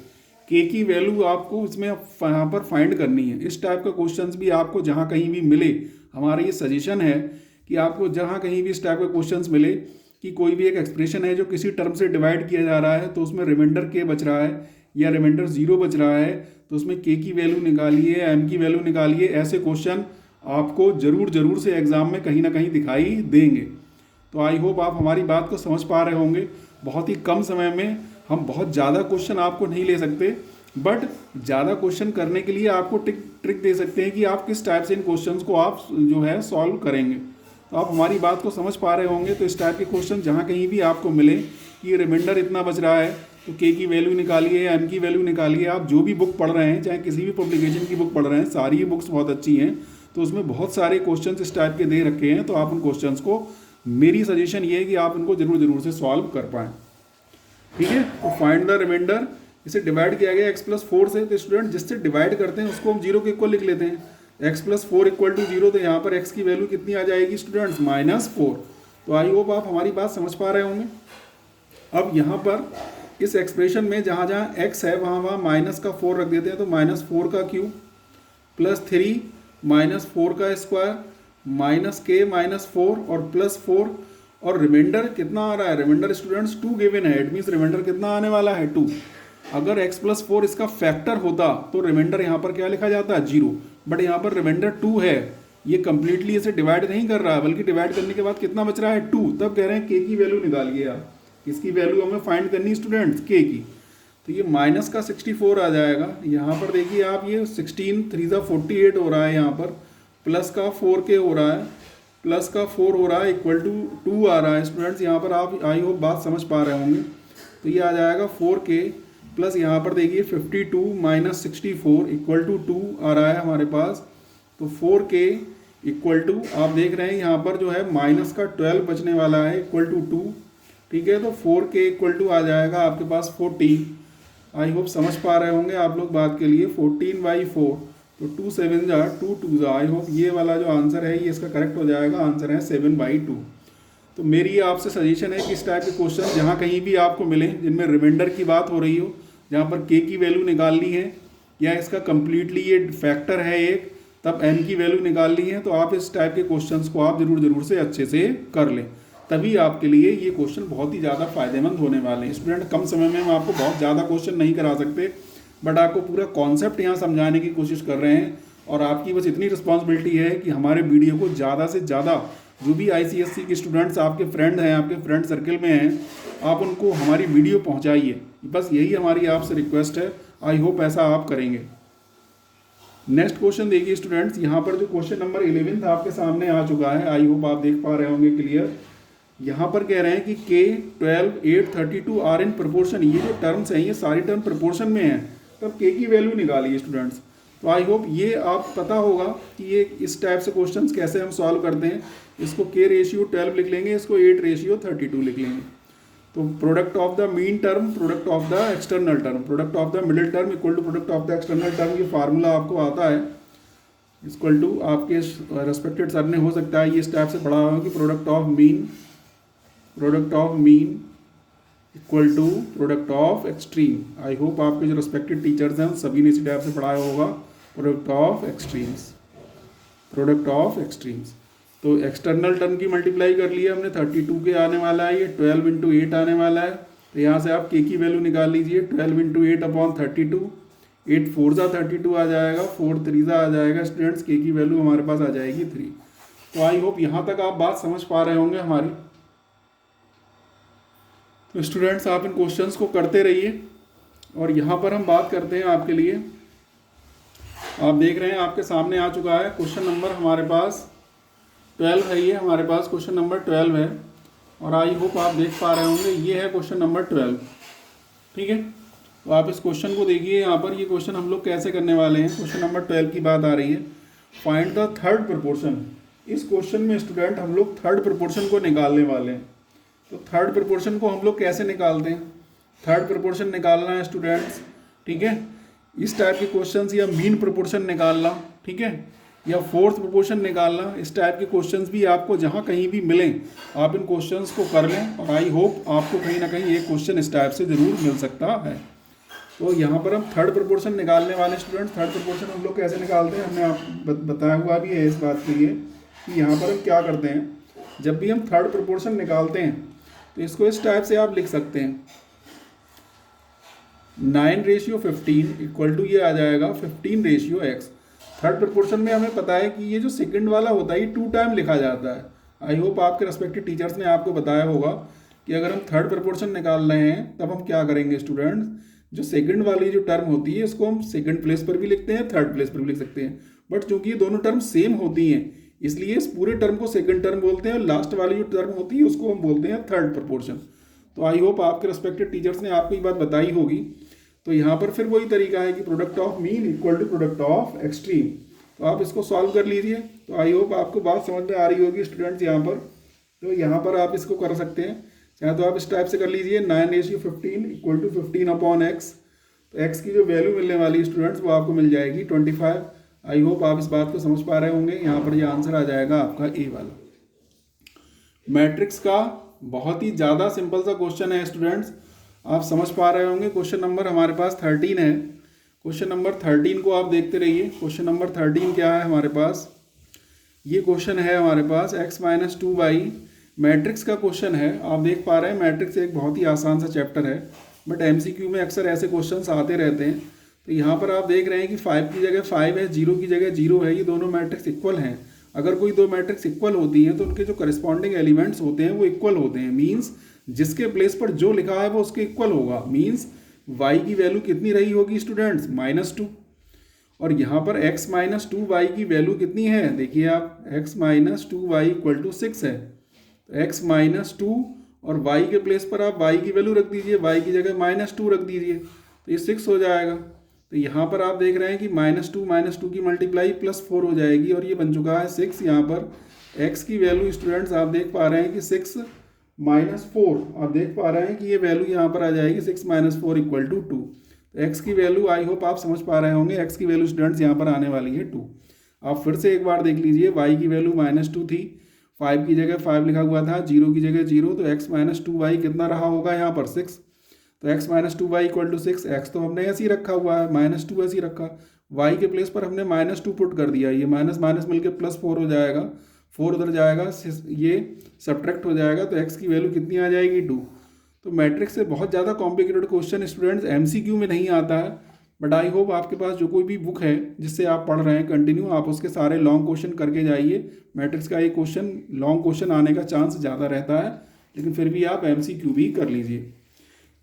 k की वैल्यू आपको इसमें यहाँ पर फाइंड करनी है। इस टाइप का क्वेश्चंस भी आपको जहाँ कहीं भी मिले, हमारा ये सजेशन है कि आपको जहाँ कहीं भी इस टाइप का क्वेश्चंस मिले कि कोई भी एक एक्सप्रेशन है जो किसी टर्म से डिवाइड किया जा रहा है, तो उसमें रिमाइंडर k बच रहा है या रिमाइंडर 0 बच रहा है, तो उसमें k की वैल्यू निकालिए, m की वैल्यू निकालिए। ऐसे क्वेश्चन आपको ज़रूर से एग्ज़ाम में कहीं ना कहीं दिखाई देंगे। तो आई होप आप हमारी बात को समझ पा रहे होंगे। बहुत ही कम समय में हम बहुत ज़्यादा क्वेश्चन आपको नहीं ले सकते, बट ज़्यादा क्वेश्चन करने के लिए आपको ट्रिक दे सकते हैं कि आप किस टाइप से इन क्वेश्चंस को आप जो है सॉल्व करेंगे। तो आप हमारी बात को समझ पा रहे होंगे। तो इस टाइप के क्वेश्चन जहाँ कहीं भी आपको मिले कि रिमाइंडर इतना बच रहा है, तो k की वैल्यू निकालिए, m की वैल्यू निकालिए। आप जो भी बुक पढ़ रहे हैं, चाहे किसी भी पब्लिकेशन की बुक पढ़ रहे हैं, सारी बुक्स बहुत अच्छी हैं, तो उसमें बहुत सारे क्वेश्चंस इस टाइप के दे रखे हैं। तो आप उन क्वेश्चंस को, मेरी सजेशन ये है कि आप उनको जरूर से सॉल्व कर पाएँ। ठीक है, तो फाइंड द रिमाइंडर, इसे डिवाइड किया गया x प्लस 4 से, तो स्टूडेंट जिससे डिवाइड करते हैं उसको हम 0 के इक्वल लिख लेते हैं। x प्लस 4 इक्वल टू 0, तो यहाँ पर x की वैल्यू कितनी आ जाएगी स्टूडेंट्स, -4। तो आई होप आप हमारी बात समझ पा रहे होंगे। अब यहाँ पर इस एक्सप्रेशन में जहाँ जहाँ x है वहाँ माइनस का 4 रख देते हैं, तो -4 का क्यूब प्लस 3 -4 का स्क्वायर माइनस k -4 और प्लस 4, और रिमाइंडर कितना आ रहा है, रिमाइंडर स्टूडेंट्स 2 गिवन है। इट मीन्स रिमाइंडर कितना आने वाला है, 2। अगर x प्लस 4 इसका फैक्टर होता तो रिमाइंडर यहाँ पर क्या लिखा जाता है, 0। बट यहाँ पर रिमाइंडर 2 है, ये कंप्लीटली इसे डिवाइड नहीं कर रहा है, बल्कि डिवाइड करने के बाद कितना बच रहा है, 2। तब कह रहे हैं k की वैल्यू निकालिए आप। इसकी वैल्यू हमें फाइंड करनी स्टूडेंट्स, k की। तो ये माइनस का 64 आ जाएगा। यहाँ पर देखिए आप, ये 16 3 48 हो रहा है, यहाँ पर प्लस का 4k हो रहा है, प्लस का 4 हो रहा है, इक्वल टू 2 आ रहा है स्टूडेंट्स। यहाँ पर आप आई होप बात समझ पा रहे होंगे। तो ये आ जाएगा 4k प्लस यहाँ पर देखिए 52 - 64 इक्वल टू 2 आ रहा है हमारे पास। तो 4k इक्वल टू, आप देख रहे हैं यहाँ पर जो है माइनस का 12 बचने वाला है, इक्वल टू 2। ठीक है, तो 4k इक्वल टू आ जाएगा आपके पास 14। आई होप समझ पा रहे होंगे आप लोग बात के लिए। 14/4, तो 2 7 जा 2 2 जा। आई होप ये वाला जो आंसर है ये इसका करेक्ट हो जाएगा। आंसर है 7/2। तो मेरी ये आपसे सजेशन है कि इस टाइप के क्वेश्चन जहाँ कहीं भी आपको मिले जिनमें रिमाइंडर की बात हो रही हो, जहाँ पर k की वैल्यू निकालनी है या इसका कम्प्लीटली ये फैक्टर है एक, तब m की वैल्यू निकालनी है, तो आप इस टाइप के क्वेश्चंस को आप जरूर से अच्छे से कर लें। तभी आपके लिए ये क्वेश्चन बहुत ही ज़्यादा फायदेमंद होने वाले हैं। स्टूडेंट कम समय में हम आपको बहुत ज़्यादा क्वेश्चन नहीं करा सकते, बट आपको पूरा कॉन्सेप्ट यहाँ समझाने की कोशिश कर रहे हैं। और आपकी बस इतनी रिस्पॉन्सिबिलिटी है कि हमारे वीडियो को ज़्यादा से ज़्यादा जो भी ICSE के स्टूडेंट्स आपके फ्रेंड हैं, आपके फ्रेंड सर्कल में हैं, आप उनको हमारी वीडियो पहुँचाइए। बस यही हमारी आपसे रिक्वेस्ट है। आई होप ऐसा आप करेंगे। नेक्स्ट क्वेश्चन देखिए स्टूडेंट्स, यहाँ पर जो क्वेश्चन नंबर 11 आपके सामने आ चुका है। आई होप आप देख पा रहे होंगे क्लियर। यहाँ पर कह रहे हैं कि k 12 8 32 आर इन प्रोपोर्शन। ये जो टर्म्स हैं ये सारी टर्म प्रोपोर्शन में हैं, तब k की वैल्यू निकालिए स्टूडेंट्स। तो आई होप ये आप पता होगा कि ये इस टाइप से क्वेश्चंस कैसे हम सॉल्व करते हैं। इसको k रेशियो 12 लिख लेंगे, इसको 8 रेशियो 32 लिख लेंगे। तो product of the mean term, product of the external term, product of the middle term equal to product of the external term. ये फार्मूला आपको आता है, इक्वल टू आपके रेस्पेक्टेड सर ने हो सकता है ये इस टाइप से पढ़ा होगा कि product of mean equal to product of extreme. I hope आपके जो रेस्पेक्टेड टीचर्स हैं सभी ने इसी टाइप से पढ़ाया होगा, प्रोडक्ट ऑफ एक्सट्रीम्स। तो एक्सटर्नल टर्म की मल्टीप्लाई कर लिया हमने, 32 के आने वाला है, ये 12 × 8 आने वाला है। तो यहाँ से आप k की वैल्यू निकाल लीजिए, 12 × 8 अपॉन 32, 8 4 जा 32 आ जाएगा, 4 3 जा आ जाएगा स्टूडेंट्स, k की वैल्यू हमारे पास आ जाएगी 3। तो आई होप यहाँ तक आप बात समझ पा रहे होंगे हमारी। तो स्टूडेंट्स आप इन क्वेश्चंस को करते रहिए। और यहाँ पर हम बात करते हैं आपके लिए, आप देख रहे हैं आपके सामने आ चुका है क्वेश्चन नंबर हमारे पास 12 है। ये हमारे पास क्वेश्चन नंबर 12 है, और आई होप आप देख पा रहे होंगे ये है क्वेश्चन नंबर 12। ठीक है, तो आप इस क्वेश्चन को देखिए। यहाँ पर ये क्वेश्चन हम लोग कैसे करने वाले हैं। क्वेश्चन नंबर 12 की बात आ रही है, फाइंड द थर्ड प्रोपोर्शन। इस क्वेश्चन में स्टूडेंट हम लोग थर्ड प्रोपोर्शन को निकालने वाले हैं। तो थर्ड प्रोपोर्शन को हम लोग कैसे निकालते हैं? थर्ड प्रोपोर्शन निकालना है स्टूडेंट्स, ठीक है, इस टाइप के क्वेश्चंस, या मीन प्रोपोर्शन निकालना, ठीक है, या फोर्थ प्रोपोर्शन निकालना, इस टाइप के क्वेश्चंस भी आपको जहाँ कहीं भी मिलें आप इन क्वेश्चंस को कर लें, और आई होप आपको कहीं ना कहीं एक क्वेश्चन इस टाइप से ज़रूर मिल सकता है। तो यहाँ पर हम थर्ड प्रोपोर्शन निकालने वाले स्टूडेंट्स। थर्ड प्रोपोर्शन हम लोग कैसे निकालते हैं, हमने आप बताया हुआ भी है इस बात के लिए कि यहाँ पर हम क्या करते हैं। जब भी हम थर्ड प्रोपोर्शन निकालते हैं तो इसको इस टाइप से आप लिख सकते हैं, 9:15 इक्वल टू ये आ जाएगा 15:x। थर्ड प्रोपोर्शन में हमें पता है कि ये जो सेकंड वाला होता है ये 2 टाइम लिखा जाता है। आई होप आपके रेस्पेक्टिव टीचर्स ने आपको बताया होगा कि अगर हम थर्ड प्रोपोर्शन निकाल रहे हैं तब हम क्या करेंगे स्टूडेंट्स, जो सेकंड वाली जो टर्म होती है इसको हम सेकंड प्लेस पर भी लिखते हैं, थर्ड प्लेस पर भी लिख सकते हैं, बट चूंकि ये दोनों टर्म सेम होती हैं इसलिए इस पूरे टर्म को सेकंड टर्म बोलते हैं और लास्ट वाली जो टर्म होती है उसको हम बोलते हैं थर्ड प्रोपोर्शन। तो आई होप आपके रेस्पेक्टिव टीचर्स ने आपको ये बात बताई होगी। तो यहाँ पर फिर वही तरीका है कि product of mean equal to product of extreme. तो आप इसको सॉल्व कर लीजिए। तो आई होप आपको बात समझ में आ रही होगी स्टूडेंट्स यहाँ पर। तो यहाँ पर आप इसको कर सकते हैं, चाहे तो आप इस टाइप से कर लीजिए, 9:15 इक्वल टू 15/x। तो x की जो वैल्यू मिलने वाली स्टूडेंट्स वो आपको मिल जाएगी 25। आई होप आप इस बात को समझ पा रहे होंगे। यहाँ पर ये आंसर आ जाएगा आपका ए वाला। मैट्रिक्स का बहुत ही ज़्यादा सिंपल सा क्वेश्चन है स्टूडेंट्स, आप समझ पा रहे होंगे। क्वेश्चन नंबर हमारे पास 13 है। क्वेश्चन नंबर 13 को आप देखते रहिए। क्वेश्चन नंबर 13 क्या है हमारे पास, ये क्वेश्चन है हमारे पास x-2y मैट्रिक्स का क्वेश्चन है। आप देख पा रहे हैं मैट्रिक्स एक बहुत ही आसान सा चैप्टर है, बट MCQ में अक्सर ऐसे क्वेश्चंस आते रहते हैं। तो यहाँ पर आप देख रहे हैं कि 5 की जगह 5 है, 0 की जगह 0 है, ये दोनों मैट्रिक्स इक्वल हैं। अगर कोई दो मैट्रिक्स इक्वल होती हैं तो उनके जो करस्पॉन्डिंग एलिमेंट्स होते हैं वो इक्वल होते हैं। मीन्स जिसके प्लेस पर जो लिखा है वो उसके इक्वल होगा। मीन्स y की वैल्यू कितनी रही होगी स्टूडेंट्स, -2। और यहाँ पर x-2y की वैल्यू कितनी है, देखिए आप, x-2y इक्वल टू 6 है। तो x-2 और y के प्लेस पर आप y की वैल्यू रख दीजिए, y की जगह -2 रख दीजिए, तो ये 6 हो जाएगा। तो यहाँ पर आप देख रहे हैं कि -2 की मल्टीप्लाई +4 हो जाएगी और ये बन चुका है 6। यहाँ पर x की वैल्यू स्टूडेंट्स आप देख पा रहे हैं कि 6 - 4, आप देख पा रहे हैं कि ये वैल्यू यहाँ पर आ जाएगी 6 - 4 इक्वल टू 2। तो x की वैल्यू आई होप आप समझ पा रहे होंगे, x की वैल्यू स्टूडेंट्स यहाँ पर आने वाली है 2। आप फिर से एक बार देख लीजिए, y की वैल्यू -2 थी, 5 की जगह 5 लिखा हुआ था, 0 की जगह 0, तो x-2y कितना रहा होगा यहाँ पर 6। तो x-2y इक्वल टू 6, x तो हमने ऐसे ही रखा हुआ है, -2 ऐसे ही रखा, y के प्लेस पर हमने -2 पुट कर दिया, ये माइनस माइनस मिलकर +4 हो जाएगा, 4 उधर जाएगा, ये सब्ट्रैक्ट हो जाएगा, तो x की वैल्यू कितनी आ जाएगी 2। तो मैट्रिक्स से बहुत ज़्यादा कॉम्प्लिकेटेड क्वेश्चन स्टूडेंट्स MCQ में नहीं आता है, बट आई होप आपके पास जो कोई भी बुक है जिससे आप पढ़ रहे हैं कंटिन्यू, आप उसके सारे लॉन्ग क्वेश्चन करके जाइए। मैट्रिक्स का एक क्वेश्चन लॉन्ग क्वेश्चन आने का चांस ज़्यादा रहता है, लेकिन फिर भी आप MCQ भी कर लीजिए।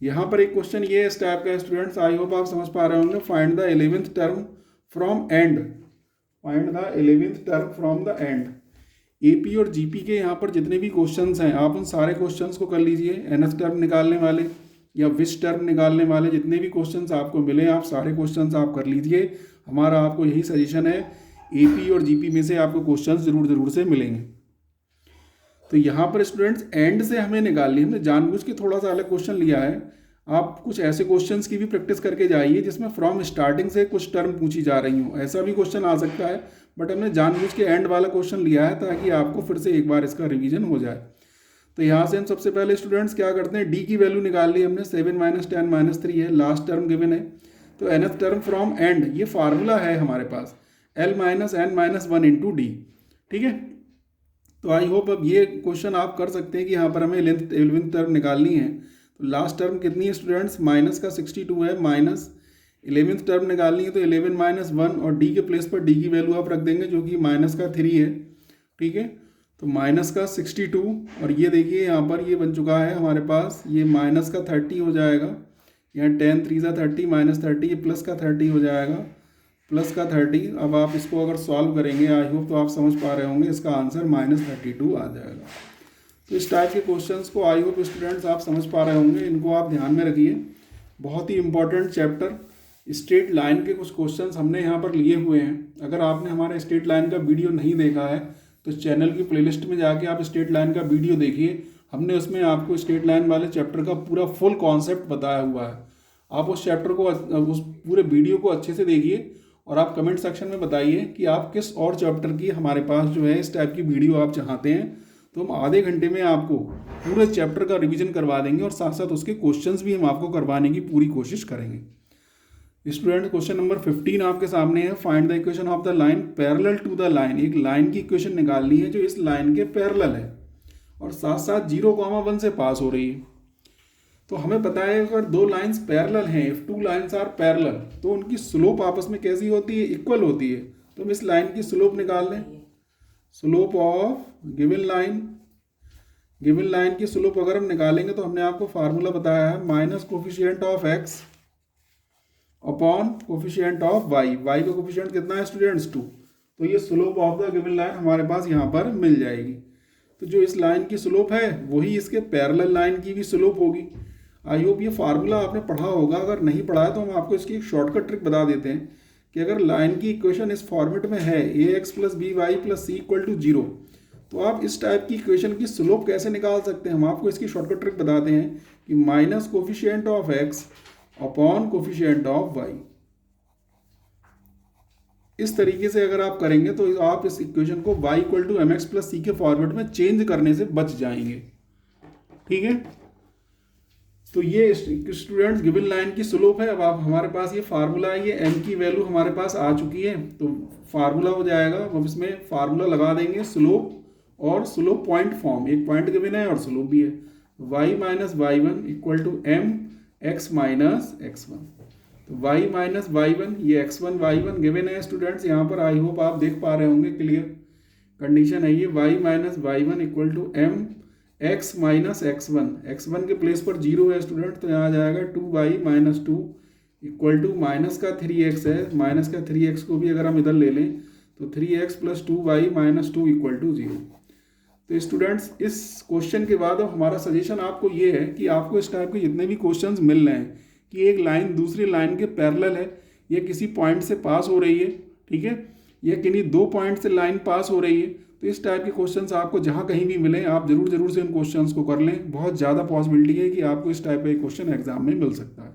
यहाँ पर एक क्वेश्चन ये इस टाइप का स्टूडेंट्स, आई होप आप समझ पा रहे होंगे। Find the 11th term from and, find the 11th term from the end. AP और GP के यहाँ पर जितने भी क्वेश्चंस हैं आप उन सारे क्वेश्चंस को कर लीजिए। nth टर्म निकालने वाले या विच टर्म निकालने वाले जितने भी क्वेश्चंस आपको मिले आप सारे क्वेश्चंस आप कर लीजिए। हमारा आपको यही सजेशन है, AP और GP में से आपको क्वेश्चंस ज़रूर से मिलेंगे। तो यहाँ पर स्टूडेंट्स एंड से हमें निकालनी, हमने जानबूझ के थोड़ा सा अलग क्वेश्चन लिया है। आप कुछ ऐसे क्वेश्चंस की भी प्रैक्टिस करके जाइए जिसमें फ्रॉम स्टार्टिंग से कुछ टर्म पूछी जा रही हूँ, ऐसा भी क्वेश्चन आ सकता है, बट हमने जानबूझ के एंड वाला क्वेश्चन लिया है ताकि आपको फिर से एक बार इसका रिवीजन हो जाए। तो यहाँ से हम सबसे पहले स्टूडेंट्स क्या करते हैं, डी की वैल्यू निकाल ली हमने, 7 - 10 - 3 है, लास्ट टर्म गिवन है। तो nth टर्म फ्रॉम एंड, ये फार्मूला है हमारे पास, L - n - 1 × d, ठीक है। तो आई होप अब ये क्वेश्चन आप कर सकते हैं कि यहाँ पर हमें 11th टर्म निकालनी है। तो लास्ट टर्म कितनी है स्टूडेंट्स, माइनस का 62 है, माइनस 11th टर्म निकालनी है तो 11 - 1 और d के प्लेस पर d की वैल्यू आप रख देंगे जो कि -3 है, ठीक है। तो माइनस का 62 और ये देखिए यहाँ पर ये बन चुका है हमारे पास, ये -30 हो जाएगा, यहाँ 10 3 × 30 -30, ये प्लस का 30 हो जाएगा, प्लस का 30। अब आप इसको अगर सॉल्व करेंगे आई होप तो आप समझ पा रहे होंगे, इसका आंसर -32 आ जाएगा। तो इस टाइप के क्वेश्चंस को आई होप स्टूडेंट्स आप समझ पा रहे होंगे, इनको आप ध्यान में रखिए। बहुत ही इंपॉर्टेंट चैप्टर स्ट्रेट लाइन के कुछ क्वेश्चंस हमने यहाँ पर लिए हुए हैं। अगर आपने हमारा स्ट्रेट लाइन का वीडियो नहीं देखा है तो चैनल की प्लेलिस्ट में जाके आप स्ट्रेट लाइन का वीडियो देखिए। हमने उसमें आपको स्ट्रेट लाइन वाले चैप्टर का पूरा फुल कॉन्सेप्ट बताया हुआ है। आप उस चैप्टर को, उस पूरे वीडियो को अच्छे से देखिए और आप कमेंट सेक्शन में बताइए कि आप किस और चैप्टर की हमारे पास जो है इस टाइप की वीडियो आप चाहते हैं। तो हम आधे घंटे में आपको पूरे चैप्टर का रिवीजन करवा देंगे और साथ साथ उसके क्वेश्चंस भी हम आपको करवाने की पूरी कोशिश करेंगे। स्टूडेंट, क्वेश्चन नंबर 15 आपके सामने है। Find the equation of the line parallel to the line. एक लाइन की इक्वेशन निकालनी है जो इस लाइन के पैरेलल है और साथ साथ 0,1 से पास हो रही है। तो हमें पता है अगर दो लाइंस पैरेलल हैं, if two lines are parallel, तो उनकी स्लोप आपस में कैसी होती है? इक्वल होती है। तो हम इस लाइन की स्लोप निकाल लें। Slope of given line, given line की स्लोप अगर हम निकालेंगे तो हमने आपको फार्मूला बताया है minus coefficient of x upon coefficient of y. Y का कोफिशिएंट कितना है स्टूडेंट्स? 2। तो ये slope of the given line हमारे पास यहाँ पर मिल जाएगी। तो जो इस लाइन की स्लोप है वही इसके पैरेलल लाइन की भी स्लोप होगी। आई होप ये फार्मूला आपने पढ़ा होगा। अगर नहीं पढ़ा है तो हम आपको इसकी एक शॉर्टकट ट्रिक बता देते हैं कि अगर लाइन की इक्वेशन इस फॉर्मेट में है ax + by + c = 0, तो आप इस टाइप की इक्वेशन की स्लोप कैसे निकाल सकते हैं? हम आपको इसकी शॉर्टकट ट्रिक बताते हैं कि minus coefficient of x upon coefficient of y। इस तरीके से अगर आप करेंगे तो आप इस इक्वेशन को y = mx + c के फॉर्मेट में चेंज करने से बच जाएंगे। ठीक है, तो ये स्टूडेंट्स गिवन लाइन की स्लोप है। अब आप हमारे पास ये फार्मूला है, ये m की वैल्यू हमारे पास आ चुकी है। तो फार्मूला हो जाएगा, अब इसमें फार्मूला लगा देंगे स्लोप और स्लोप पॉइंट फॉर्म। एक पॉइंट गिवन है और स्लोप भी है। y - y1 = m x - x1। तो y - y1, ये x1 y1 गिवन है स्टूडेंट्स। यहाँ पर आई होप आप देख पा रहे होंगे, क्लियर कंडीशन है ये। y - y1 = m x - x1। x1 के प्लेस पर 0 है स्टूडेंट, तो यहाँ आ जाएगा 2y - 2 = माइनस का 3x है। माइनस का 3x को भी अगर हम इधर ले लें तो 3x + 2y - 2 = 0। तो स्टूडेंट्स, इस क्वेश्चन के बाद अब हमारा सजेशन आपको ये है कि आपको इस टाइप के जितने भी क्वेश्चंस मिल रहे हैं कि एक लाइन दूसरी लाइन के पैरेलल है, ये किसी पॉइंट से पास हो रही है, ठीक है, या किन्हीं दो पॉइंट से लाइन पास हो रही है, तो इस टाइप के क्वेश्चंस आपको जहाँ कहीं भी मिले आप जरूर से इन क्वेश्चंस को कर लें। बहुत ज़्यादा पॉसिबिलिटी है कि आपको इस टाइप का क्वेश्चन एग्जाम में मिल सकता है।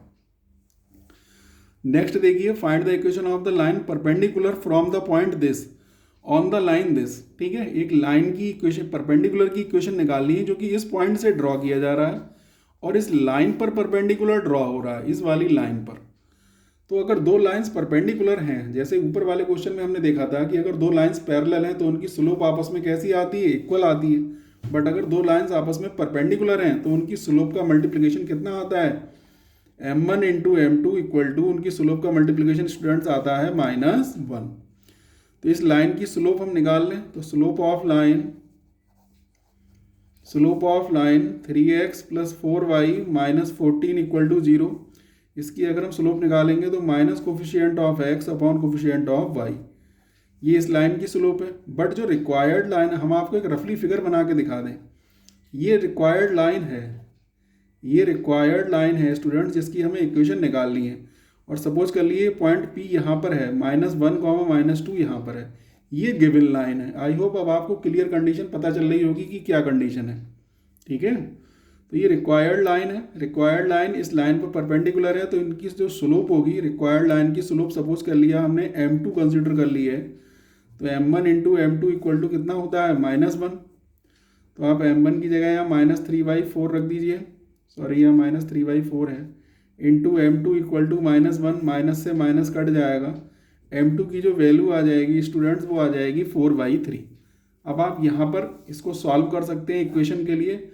नेक्स्ट देखिए, find the equation of the line perpendicular from the point this on the line this. ठीक है, एक लाइन की इक्वेशन, परपेंडिकुलर की इक्वेशन निकालनी है जो कि इस पॉइंट से ड्रॉ किया जा रहा है और इस लाइन पर परपेंडिकुलर ड्रॉ हो रहा है, इस वाली लाइन पर। तो अगर दो लाइंस परपेंडिकुलर हैं, जैसे ऊपर वाले क्वेश्चन में हमने देखा था कि अगर दो लाइंस पैरेलल हैं तो उनकी स्लोप आपस में कैसी आती है? इक्वल आती है। बट अगर दो लाइंस आपस में परपेंडिकुलर हैं तो उनकी स्लोप का मल्टीप्लिकेशन कितना आता है? m1 × m2 = उनकी स्लोप का मल्टीप्लिकेशन स्टूडेंट्स आता है -1। तो इस लाइन की स्लोप हम निकाल लें। तो slope of line 3x + 4y - 14 = 0। इसकी अगर हम स्लोप निकालेंगे तो minus coefficient of x upon coefficient of y, ये इस लाइन की स्लोप है। बट जो रिक्वायर्ड लाइन, हम आपको एक रफली फिगर बना के दिखा दें, ये रिक्वायर्ड लाइन है, ये रिक्वायर्ड लाइन है स्टूडेंट्स, जिसकी हमें इक्वेशन निकालनी है। और सपोज कर लिए पॉइंट P यहाँ पर है, -1, -2 यहाँ पर है, ये गिवन लाइन है। आई होप अब आपको क्लियर कंडीशन पता चल रही होगी कि क्या कंडीशन है। ठीक है, तो ये रिक्वायर्ड लाइन है। रिक्वायर्ड लाइन इस लाइन पर परपेंडिकुलर है, तो इनकी जो स्लोप होगी, रिक्वायर्ड लाइन की स्लोप सपोज कर लिया हमने m2 कंसिडर कर ली है, तो m1 × m2 = कितना होता है? -1। तो आप m1 की जगह यहाँ -3/4 रख दीजिए, सॉरी यहाँ -3/4 है, इंटू m2 = -1, माइनस से माइनस कट जाएगा, m2 की जो वैल्यू आ जाएगी स्टूडेंट्स वो आ जाएगी 4/3। अब आप यहाँ पर इसको सॉल्व कर सकते हैं इक्वेशन के लिए।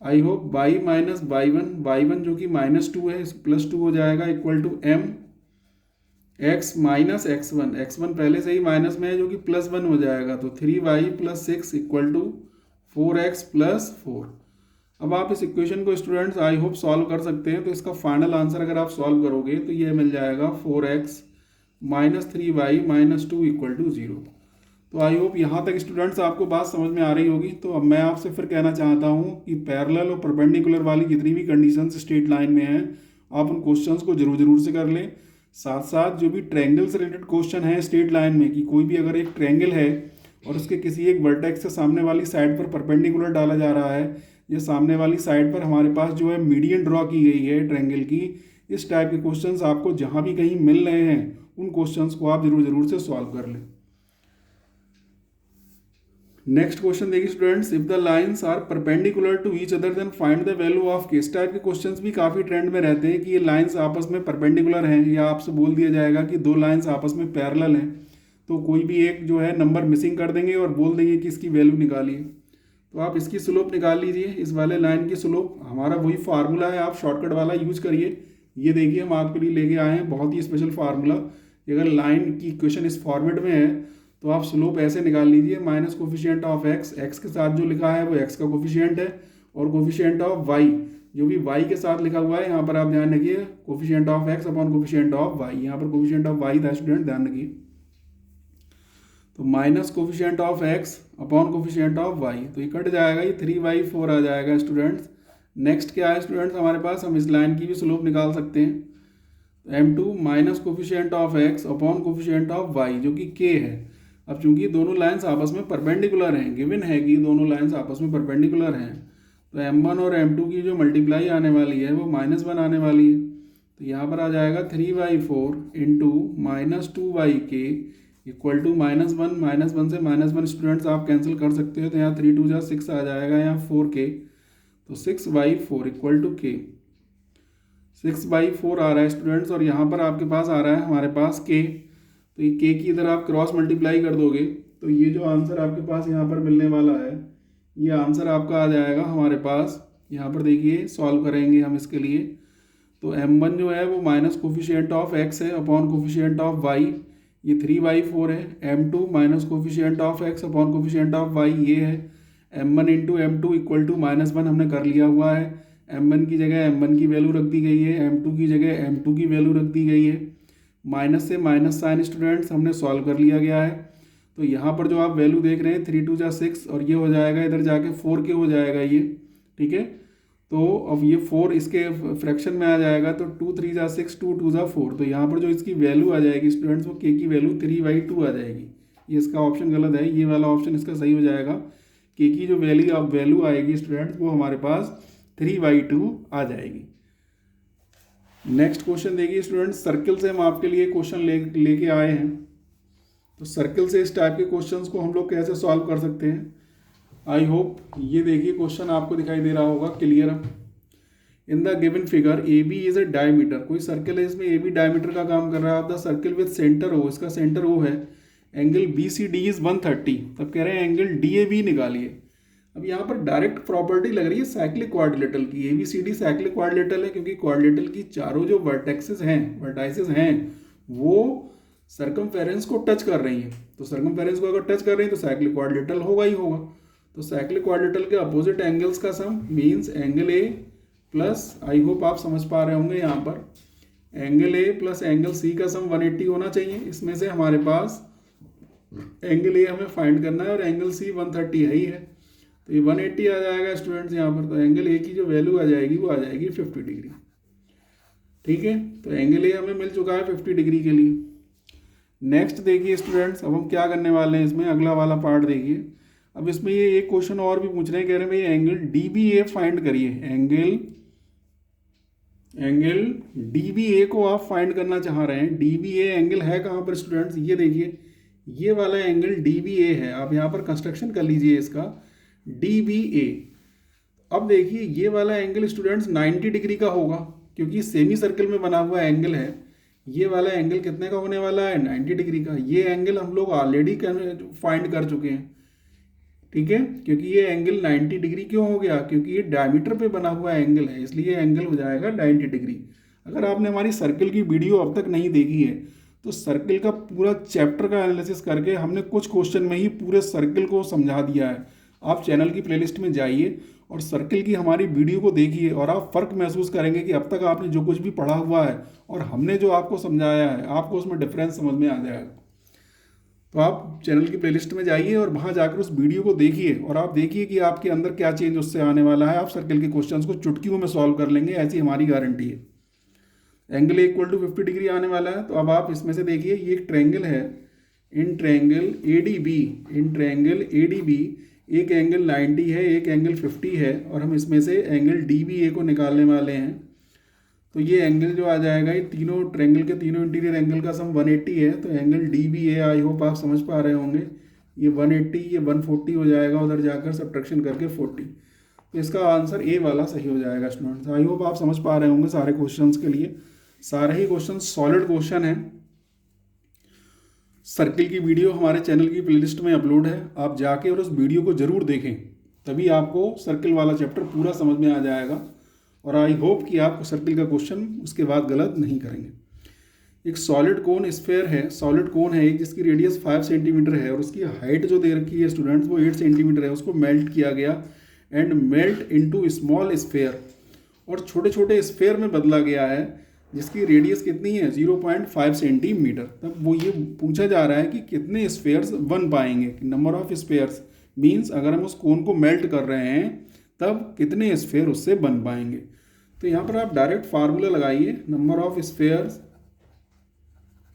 आई होप y - y1 जो कि -2 है, +2 हो जाएगा = m x - x1। x1 पहले से ही माइनस में है जो कि +1 हो जाएगा, तो 3y + 6 = 4x + 4। अब आप इस इक्वेशन को स्टूडेंट्स आई होप सॉल्व कर सकते हैं। तो इसका फाइनल आंसर अगर आप सॉल्व करोगे तो ये मिल जाएगा 4x - 3y - 2 = 0। तो आई होप यहाँ तक स्टूडेंट्स आपको बात समझ में आ रही होगी। तो अब मैं आपसे फिर कहना चाहता हूँ कि पैरेलल और परपेंडिकुलर वाली जितनी भी कंडीशंस स्ट्रेट लाइन में हैं, आप उन क्वेश्चंस को जरूर से कर लें। साथ साथ जो भी ट्रायंगल से रिलेटेड क्वेश्चन है स्ट्रेट लाइन में, कि कोई भी अगर एक ट्रायंगल है और उसके किसी एक वर्टेक्स से सामने वाली साइड पर परपेंडिकुलर डाला जा रहा है, या सामने वाली साइड पर हमारे पास जो है मीडियन ड्रॉ की गई है ट्रायंगल की, इस टाइप के क्वेश्चंस आपको जहाँ भी कहीं मिल रहे हैं उन क्वेश्चंस को आप जरूर से सॉल्व कर लें। नेक्स्ट क्वेश्चन देखिए students, if the lines are perpendicular to each other then find the value of k. इस टाइप के क्वेश्चंस भी काफ़ी ट्रेंड में रहते हैं कि ये लाइंस आपस में परपेंडिकुलर हैं, या आपसे बोल दिया जाएगा कि दो लाइंस आपस में पैरेलल हैं, तो कोई भी एक जो है नंबर मिसिंग कर देंगे और बोल देंगे कि इसकी वैल्यू निकालिए। तो आप इसकी स्लोप निकाल लीजिए, इस वाले लाइन की स्लोप, हमारा वही फार्मूला है, आप शॉर्टकट वाला यूज करिए। ये देखिए हम आपके लिए लेके आए हैं बहुत ही स्पेशल फार्मूला। अगर लाइन की इक्वेशन इस फॉर्मेट में है तो आप स्लोप ऐसे निकाल लीजिए, minus coefficient of x, x के साथ जो लिखा है वो एक्स का कोफिशिएंट है, और कोफिशिएंट ऑफ वाई जो भी वाई के साथ लिखा हुआ है, यहाँ पर आप ध्यान रखिए coefficient of x upon coefficient of y, यहाँ पर कोफिशिएंट ऑफ वाई था स्टूडेंट, ध्यान रखिए। तो minus coefficient of x upon coefficient of y, तो ये कट जाएगा, ये 3/4 आ जाएगा स्टूडेंट्स। नेक्स्ट क्या है स्टूडेंट्स हमारे पास, हम इस लाइन की भी स्लोप निकाल सकते हैं, m2 minus coefficient of x upon coefficient of y जो कि k है। अब चूंकि दोनों लाइंस आपस में परपेंडिकुलर हैं, गिवन है कि दोनों लाइंस आपस में परपेंडिकुलर हैं, तो m1 और m2 की जो मल्टीप्लाई आने वाली है वो -1 आने वाली है। तो यहाँ पर आ जाएगा 3/4 इंटू -2/k इक्वल टू -1 से -1 स्टूडेंट्स आप कैंसिल कर सकते हो, तो यहाँ 3 2 6 आ जाएगा, यहाँ 4k, तो 6/4 इक्वल टू k, 6/4 आ रहा है स्टूडेंट्स, और यहाँ पर आपके पास आ रहा है हमारे पास k, तो ये k की इधर आप क्रॉस मल्टीप्लाई कर दोगे तो ये जो आंसर आपके पास यहाँ पर मिलने वाला है, ये आंसर आपका आ जाएगा हमारे पास, यहाँ पर देखिए सॉल्व करेंगे हम इसके लिए। तो m1 जो है वो माइनस कोफिशिएंट ऑफ x है अपॉन कोफिशिएंट ऑफ y, ये 3/4 है। m2 minus coefficient of x upon coefficient of y ये है। m1 into m2 equal to -1 हमने कर लिया हुआ है, m1 की जगह m1 की वैल्यू रख दी गई है, m2 की जगह m2 की वैल्यू रख दी गई है, माइनस से माइनस साइन स्टूडेंट्स हमने सॉल्व कर लिया गया है। तो यहाँ पर जो आप वैल्यू देख रहे हैं 3 2 6 और ये हो जाएगा इधर जाके 4k हो जाएगा ये, ठीक है। तो अब ये 4 इसके फ्रैक्शन में आ जाएगा, तो 2 3 6 2 2 4, तो यहाँ पर जो इसकी वैल्यू आ जाएगी स्टूडेंट्स वो k की वैल्यू 3/2 आ जाएगी। ये इसका ऑप्शन गलत है, ये वाला ऑप्शन इसका सही हो जाएगा, k की जो वैल्यू आएगी स्टूडेंट्स वो हमारे पास 3/2 आ जाएगी। नेक्स्ट क्वेश्चन देखिए स्टूडेंट्स, सर्किल से हम आपके लिए क्वेश्चन लेके आए हैं। तो सर्किल से इस टाइप के क्वेश्चंस को हम लोग कैसे सॉल्व कर सकते हैं, आई होप ये देखिए क्वेश्चन आपको दिखाई दे रहा होगा clear. In the given figure A B is a diameter, कोई सर्किल है इसमें ए बी डायमीटर का काम कर रहा है, of the circle with centre O, इसका सेंटर ओ है, angle B C D is 130, तब कह रहे हैं एंगल डी ए बी निकालिए। अब यहाँ पर डायरेक्ट प्रॉपर्टी लग रही है साइक्लिक क्वाड्रिलेटरल की, A B C D cyclic quadrilateral है, क्योंकि क्वाड्रिलेटरल की चारों जो वर्टेक्सेस हैं वो सर्कमफेरेंस को टच कर रही हैं, तो सर्कमफेरेंस को अगर टच कर रही हैं तो साइक्लिक क्वाड्रिलेटरल होगा ही होगा। तो साइक्लिक क्वाड्रिलेटरल के अपोजिट एंगल्स का sum means angle A plus, I hope आप समझ पा रहे होंगे, यहाँ पर angle A plus angle C का सम 180 होना चाहिए। इसमें से हमारे पास एंगल ए हमें फाइंड करना है और एंगल सी 130 है ही है, तो ये 180 आ जाएगा स्टूडेंट्स यहाँ पर। तो एंगल ए की जो वैल्यू आ जाएगी वो आ जाएगी 50 डिग्री, ठीक है। तो एंगल ए हमें मिल चुका है 50 डिग्री के लिए। नेक्स्ट देखिए स्टूडेंट्स, अब हम क्या करने वाले हैं इसमें, अगला वाला पार्ट देखिए। अब इसमें ये एक क्वेश्चन और भी पूछ रहे हैं, कह रहे हैं भाई एंगल डी बी ए फाइंड करिए, एंगल डी बी ए को आप फाइंड करना चाह रहे हैं। डी बी ए एंगल है कहाँ पर स्टूडेंट्स, ये देखिए ये वाला एंगल डी बी ए है, आप यहाँ पर कंस्ट्रक्शन कर लीजिए इसका, डी बी ए। अब देखिए ये वाला एंगल स्टूडेंट्स 90 डिग्री का होगा, क्योंकि सेमी सर्कल में बना हुआ एंगल है। ये वाला एंगल कितने का होने वाला है, 90 डिग्री का। ये एंगल हम लोग ऑलरेडी फाइंड कर चुके हैं, ठीक है, क्योंकि ये एंगल 90 डिग्री क्यों हो गया, क्योंकि ये डायमीटर पे बना हुआ एंगल है, इसलिए एंगल हो जाएगा 90 डिग्री। अगर आपने हमारी सर्कल की वीडियो अब तक नहीं देखी है तो सर्कल का पूरा चैप्टर का एनालिसिस करके हमने कुछ क्वेश्चन में ही पूरे सर्कल को समझा दिया है। आप चैनल की प्लेलिस्ट में जाइए और सर्कल की हमारी वीडियो को देखिए और आप फ़र्क महसूस करेंगे कि अब तक आपने जो कुछ भी पढ़ा हुआ है और हमने जो आपको समझाया है, आपको उसमें डिफरेंस समझ में आ जाएगा। तो आप चैनल की प्लेलिस्ट में जाइए और वहाँ जाकर उस वीडियो को देखिए और आप देखिए कि आपके अंदर क्या चेंज उससे आने वाला है। आप सर्कल के क्वेश्चंस को चुटकियों में सॉल्व कर लेंगे, ऐसी हमारी गारंटी है। Angle a equal to 50 degree आने वाला है। तो अब आप इसमें से देखिए, ये एक ट्रायंगल है, इन ट्रायंगल ADB एक एंगल 90 है, एक एंगल 50 है, और हम इसमें से एंगल DBA को निकालने वाले हैं। तो ये एंगल जो आ जाएगा, ये तीनों ट्रायंगल के तीनों इंटीरियर एंगल का सम 180 है। तो एंगल DBA, आई होप आप समझ पा रहे होंगे, ये 180, ये 140 हो जाएगा, उधर जाकर सब्ट्रैक्शन करके 40। तो इसका आंसर ए वाला सही हो जाएगा स्टूडेंट्स। आई होप आप समझ पा रहे होंगे सारे क्वेश्चंस के लिए। सारे ही क्वेश्चन सॉलिड क्वेश्चन हैं। सर्किल की वीडियो हमारे चैनल की प्लेलिस्ट में अपलोड है, आप जाके और उस वीडियो को ज़रूर देखें, तभी आपको सर्किल वाला चैप्टर पूरा समझ में आ जाएगा। और आई होप कि आप सर्किल का क्वेश्चन उसके बाद गलत नहीं करेंगे। एक सॉलिड कोन स्फेयर है, सॉलिड कोन है एक, जिसकी रेडियस 5 सेंटीमीटर है और उसकी हाइट जो दे रखी है स्टूडेंट्स वो 8 सेंटीमीटर है। उसको मेल्ट किया गया and melt into small sphere, और छोटे छोटे स्फेयर में बदला गया है, जिसकी रेडियस कितनी है 0.5 सेंटीमीटर। तब वो ये पूछा जा रहा है कि कितने स्फेयर्स बन पाएंगे, नंबर ऑफ स्फेयर्स मीन्स अगर हम उस कोन को मेल्ट कर रहे हैं तब कितने स्फेयर उससे बन पाएंगे। तो यहाँ पर आप डायरेक्ट फार्मूला लगाइए, number of spheres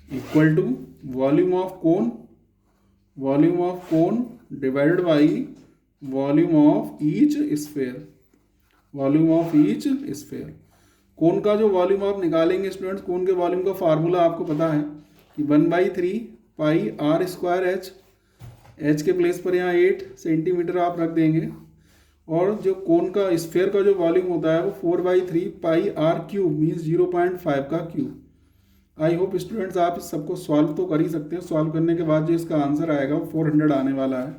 equal to volume of cone divided by volume of each sphere. Cone का जो वॉल्यूम आप निकालेंगे स्टूडेंट्स, कोन के वॉल्यूम का फार्मूला आपको पता है कि 1/3 पाई r स्क्वायर h के प्लेस पर यहाँ 8 सेंटीमीटर आप रख देंगे, और जो कोन का स्फेयर का जो वॉल्यूम होता है वो 4/3 पाई r क्यूब मीन्स 0.5 का क्यूब। आई होप स्टूडेंट्स आप इस सबको सॉल्व तो कर ही सकते हैं। सॉल्व करने के बाद जो इसका आंसर आएगा वो 400 आने वाला है।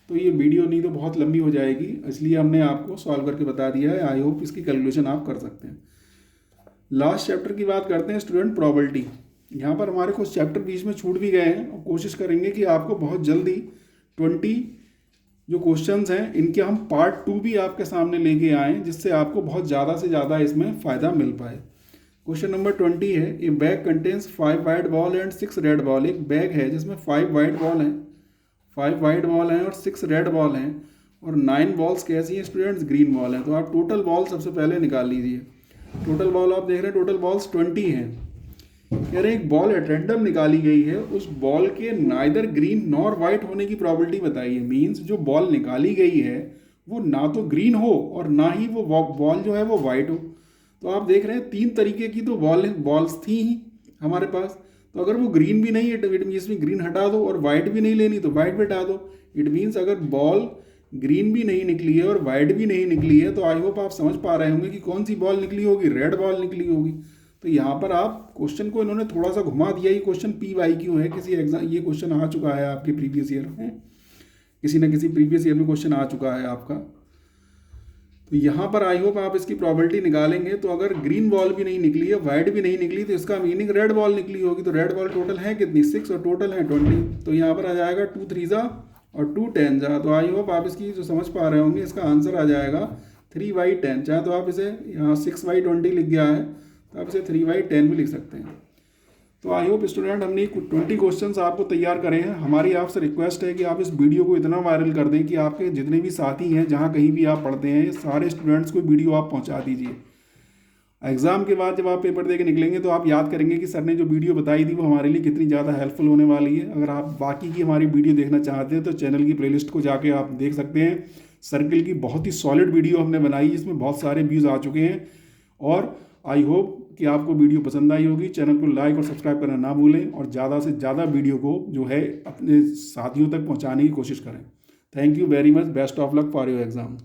तो ये वीडियो नहीं तो बहुत लंबी हो जाएगी, इसलिए हमने आपको सॉल्व करके बता दिया है। आई होप इसकी कैलकुलेशन आप कर सकते हैं। लास्ट चैप्टर की बात करते हैं स्टूडेंट, प्रोबेबिलिटी। यहाँ पर हमारे कुछ चैप्टर बीच में छूट भी गए हैं, और कोशिश करेंगे कि आपको बहुत जल्दी 20 जो क्वेश्चंस हैं इनके हम पार्ट 2 भी आपके सामने लेके आएँ, जिससे आपको बहुत ज़्यादा से ज़्यादा इसमें फ़ायदा मिल पाए। क्वेश्चन नंबर 20 है, ए bag contains 5 white ball and 6 red ball. एक बैग है जिसमें 5 वाइट बॉल हैं और 6 रेड बॉल हैं, और 9 बॉल्स कैसी हैं स्टूडेंट्स, ग्रीन बॉल हैं। तो आप टोटल बॉल सबसे पहले निकाल लीजिए। टोटल बॉल आप देख रहे हैं, टोटल बॉल्स 20 हैं। कह रहे हैं एक बॉल एट रैंडम निकाली गई है, उस बॉल के नाइदर ग्रीन नॉर वाइट होने की प्रोबेबिलिटी बताइए। मीन्स जो बॉल निकाली गई है वो ना तो ग्रीन हो और ना ही वो बॉल जो है वो वाइट हो। तो आप देख रहे हैं 3 तरीके की तो बॉल्स थी ही हमारे पास। तो अगर वो ग्रीन भी नहीं है, इट मीन्स में ग्रीन हटा दो, और वाइट भी नहीं लेनी तो वाइट भी हटा दो। इट मीन्स अगर बॉल ग्रीन भी नहीं निकली है और वाइट भी नहीं निकली है, तो आई होप आप समझ पा रहे होंगे कि कौन सी बॉल निकली होगी, रेड बॉल निकली होगी। तो यहाँ पर आप क्वेश्चन को इन्होंने थोड़ा सा घुमा दिया। ये क्वेश्चन PYQ है, किसी एग्जाम ये क्वेश्चन आ चुका है आपके प्रीवियस ईयर में, किसी न किसी प्रीवियस ईयर में क्वेश्चन आ चुका है आपका। तो यहाँ पर आई होप आप इसकी प्रोबेबिलिटी निकालेंगे। तो अगर ग्रीन बॉल भी नहीं निकली है, वाइट भी नहीं निकली, तो इसका मीनिंग रेड बॉल निकली होगी। तो रेड बॉल टोटल है कितनी, 6, और टोटल है 20। तो यहाँ पर आ जाएगा 2 3 और 2 10 जा। तो आई होप आप इसकी जो समझ पा रहे होंगे, इसका आंसर आ जाएगा 3/10। चाहे तो आप इसे यहाँ 6/20 लिख गया है, तो आप इसे 3/10 भी लिख सकते हैं। तो आई होप स्टूडेंट हमने 20 क्वेश्चंस आपको तैयार करे हैं। हमारी आपसे रिक्वेस्ट है कि आप इस वीडियो को इतना वायरल कर दें कि आपके जितने भी साथी हैं, जहाँ कहीं भी आप पढ़ते हैं, सारे स्टूडेंट्स को वीडियो आप पहुँचा दीजिए। एग्ज़ाम के बाद जब आप पेपर दे के निकलेंगे तो आप याद करेंगे कि सर ने जो वीडियो बताई थी वो हमारे लिए कितनी ज़्यादा हेल्पफुल होने वाली है। अगर आप बाकी की हमारी वीडियो देखना चाहते हैं तो चैनल की प्लेलिस्ट को जाके आप देख सकते हैं। सर्किल की बहुत ही सॉलिड वीडियो हमने बनाई, जिसमें बहुत सारे व्यूज़ आ चुके हैं, और आई होप कि आपको वीडियो पसंद आई होगी। चैनल को लाइक और सब्सक्राइब करना ना भूलें, और ज़्यादा से ज़्यादा वीडियो को जो है अपने साथियों तक पहुँचाने की कोशिश करें। Thank you very much. Best of luck for your exam.